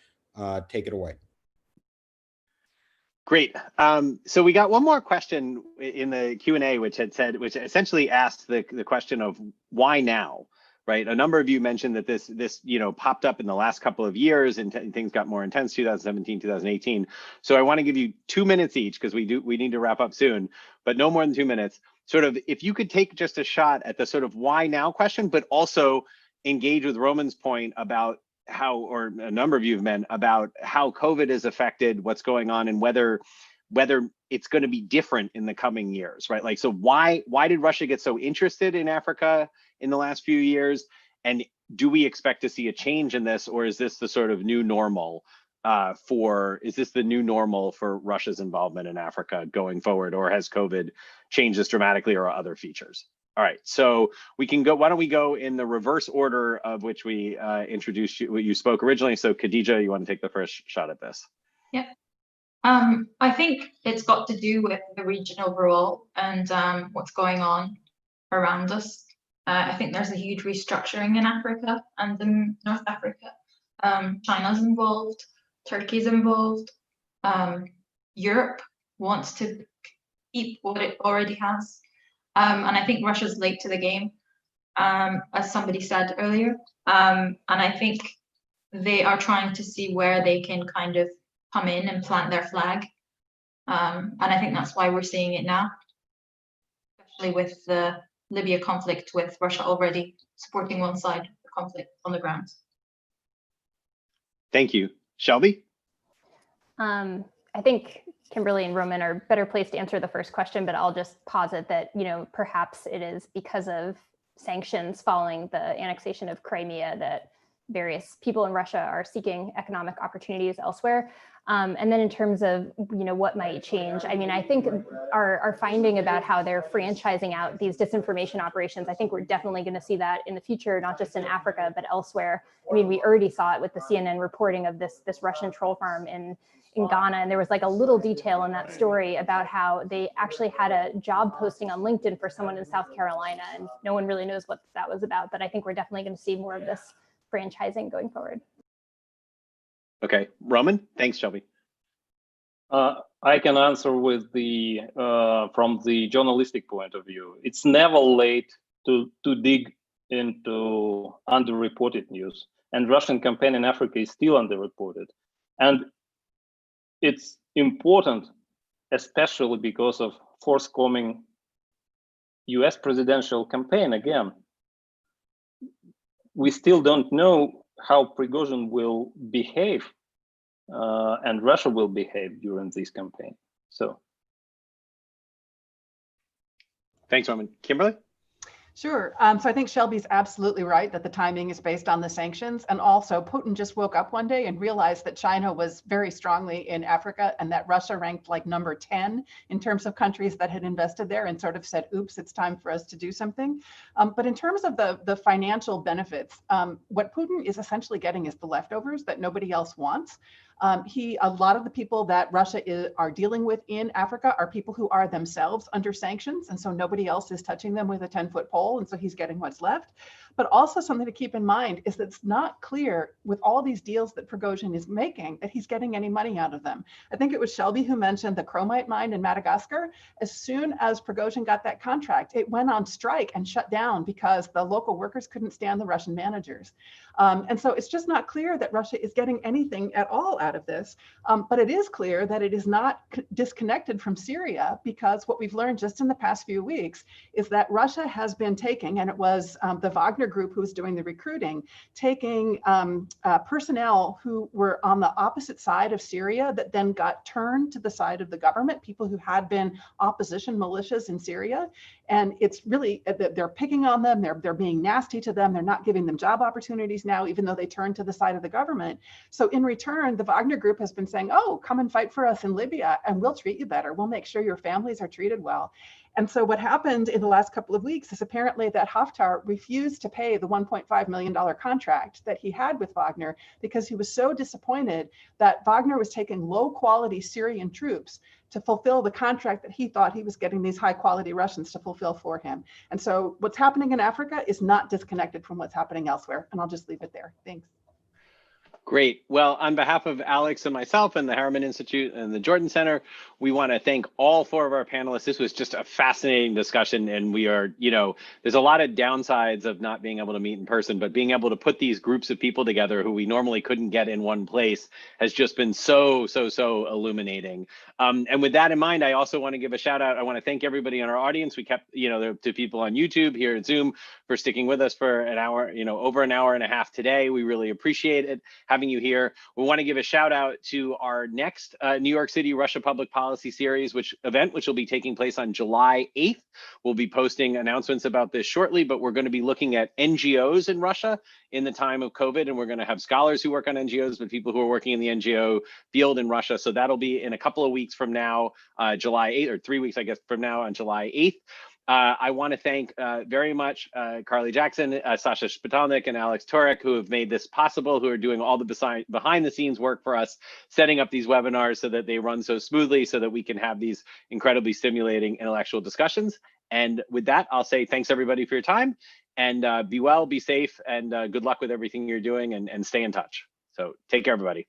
take it away. Great. So we got one more question in the Q&A, which essentially asked the question of why now, right? A number of you mentioned that this popped up in the last couple of years and things got more intense, 2017, 2018. So I want to give you 2 minutes each because we need to wrap up soon, but no more than 2 minutes. Sort of, if you could take just a shot at the sort of why now question, but also engage with Roman's point about how, or a number of you have meant about how COVID has affected what's going on and whether it's going to be different in the coming years, right? Like, so why did Russia get so interested in Africa in the last few years? And do we expect to see a change in this, or is this the sort of new normal is this the new normal for Russia's involvement in Africa going forward, or has COVID changed this dramatically, or other features? All right, so we can go, why don't we go in the reverse order of which we introduced you, you spoke originally. So Khadija, you want to take the first shot at this? Yeah. I think it's got to do with the region overall and what's going on around us. I think there's a huge restructuring in Africa and in North Africa. China's involved, Turkey's involved. Europe wants to keep what it already has. And I think Russia's late to the game, as somebody said earlier. And I think they are trying to see where they can kind of come in and plant their flag. And I think that's why we're seeing it now, especially with the Libya conflict, with Russia already supporting one side of the conflict on the ground. Thank you. Shelby? I think Kimberly and Roman are better placed to answer the first question, but I'll just posit that, perhaps it is because of sanctions following the annexation of Crimea that various people in Russia are seeking economic opportunities elsewhere. And then in terms of, what might change, I mean, I think our finding about how they're franchising out these disinformation operations, I think we're definitely going to see that in the future, not just in Africa, but elsewhere. I mean, we already saw it with the CNN reporting of this Russian troll farm in Ghana. And there was like a little detail in that story about how they actually had a job posting on LinkedIn for someone in South Carolina. And no one really knows what that was about, but I think we're definitely going to see more of this franchising going forward. Okay, Roman, thanks, Shelby. I can answer with the from the journalistic point of view. It's never late to dig into underreported news, and Russian campaign in Africa is still underreported, and it's important, especially because of forthcoming U.S. presidential campaign again. We still don't know how Prigogine will behave and Russia will behave during this campaign. So. Thanks, Roman. Kimberly? Sure. So I think Shelby's absolutely right that the timing is based on the sanctions. And also Putin just woke up one day and realized that China was very strongly in Africa and that Russia ranked like number 10 in terms of countries that had invested there, and sort of said, oops, it's time for us to do something. But in terms of the financial benefits, what Putin is essentially getting is the leftovers that nobody else wants. A lot of the people that Russia are dealing with in Africa are people who are themselves under sanctions, and so nobody else is touching them with a 10-foot pole, and so he's getting what's left. But also something to keep in mind is that it's not clear with all these deals that Prigogine is making that he's getting any money out of them. I think it was Shelby who mentioned the chromite mine in Madagascar. As soon as Prigogine got that contract, it went on strike and shut down because the local workers couldn't stand the Russian managers. And so it's just not clear that Russia is getting anything at all out of this. But it is clear that it is not disconnected from Syria, because what we've learned just in the past few weeks is that Russia has been taking, and it was the Vogner Group who was doing the recruiting, taking personnel who were on the opposite side of Syria that then got turned to the side of the government, people who had been opposition militias in Syria. And it's really, they're picking on them, they're being nasty to them, they're not giving them job opportunities now, even though they turned to the side of the government. So in return, the Vogner Group has been saying, oh, come and fight for us in Libya and we'll treat you better. We'll make sure your families are treated well. And so what happened in the last couple of weeks is apparently that Haftar refused to pay the $1.5 million contract that he had with Vogner because he was so disappointed that Vogner was taking low quality Syrian troops to fulfill the contract that he thought he was getting these high quality Russians to fulfill for him. And so what's happening in Africa is not disconnected from what's happening elsewhere. And I'll just leave it there. Thanks. Great. Well, on behalf of Alex and myself and the Harriman Institute and the Jordan Center, we want to thank all four of our panelists. This was just a fascinating discussion, and we are, there's a lot of downsides of not being able to meet in person, but being able to put these groups of people together who we normally couldn't get in one place has just been so illuminating. And with that in mind, I also want to give a shout out. I want to thank everybody in our audience. We kept, to people on YouTube, here at Zoom, for sticking with us for an hour, over an hour and a half today. We really appreciate it, having you here. We want to give a shout out to our next New York City Russia Public Policy Series, which will be taking place on July 8th. We'll be posting announcements about this shortly, but we're going to be looking at NGOs in Russia in the time of COVID, and we're going to have scholars who work on NGOs, but people who are working in the NGO field in Russia. So that'll be in a couple of weeks from now, July 8th, or 3 weeks, I guess, from now on July 8th. I want to thank very much Carly Jackson, Sasha Spitalnik, and Alex Turek, who have made this possible, who are doing all the behind the scenes work for us, setting up these webinars so that they run so smoothly, so that we can have these incredibly stimulating intellectual discussions. And with that, I'll say thanks everybody for your time, and be well, be safe, and good luck with everything you're doing, and stay in touch. So take care, everybody.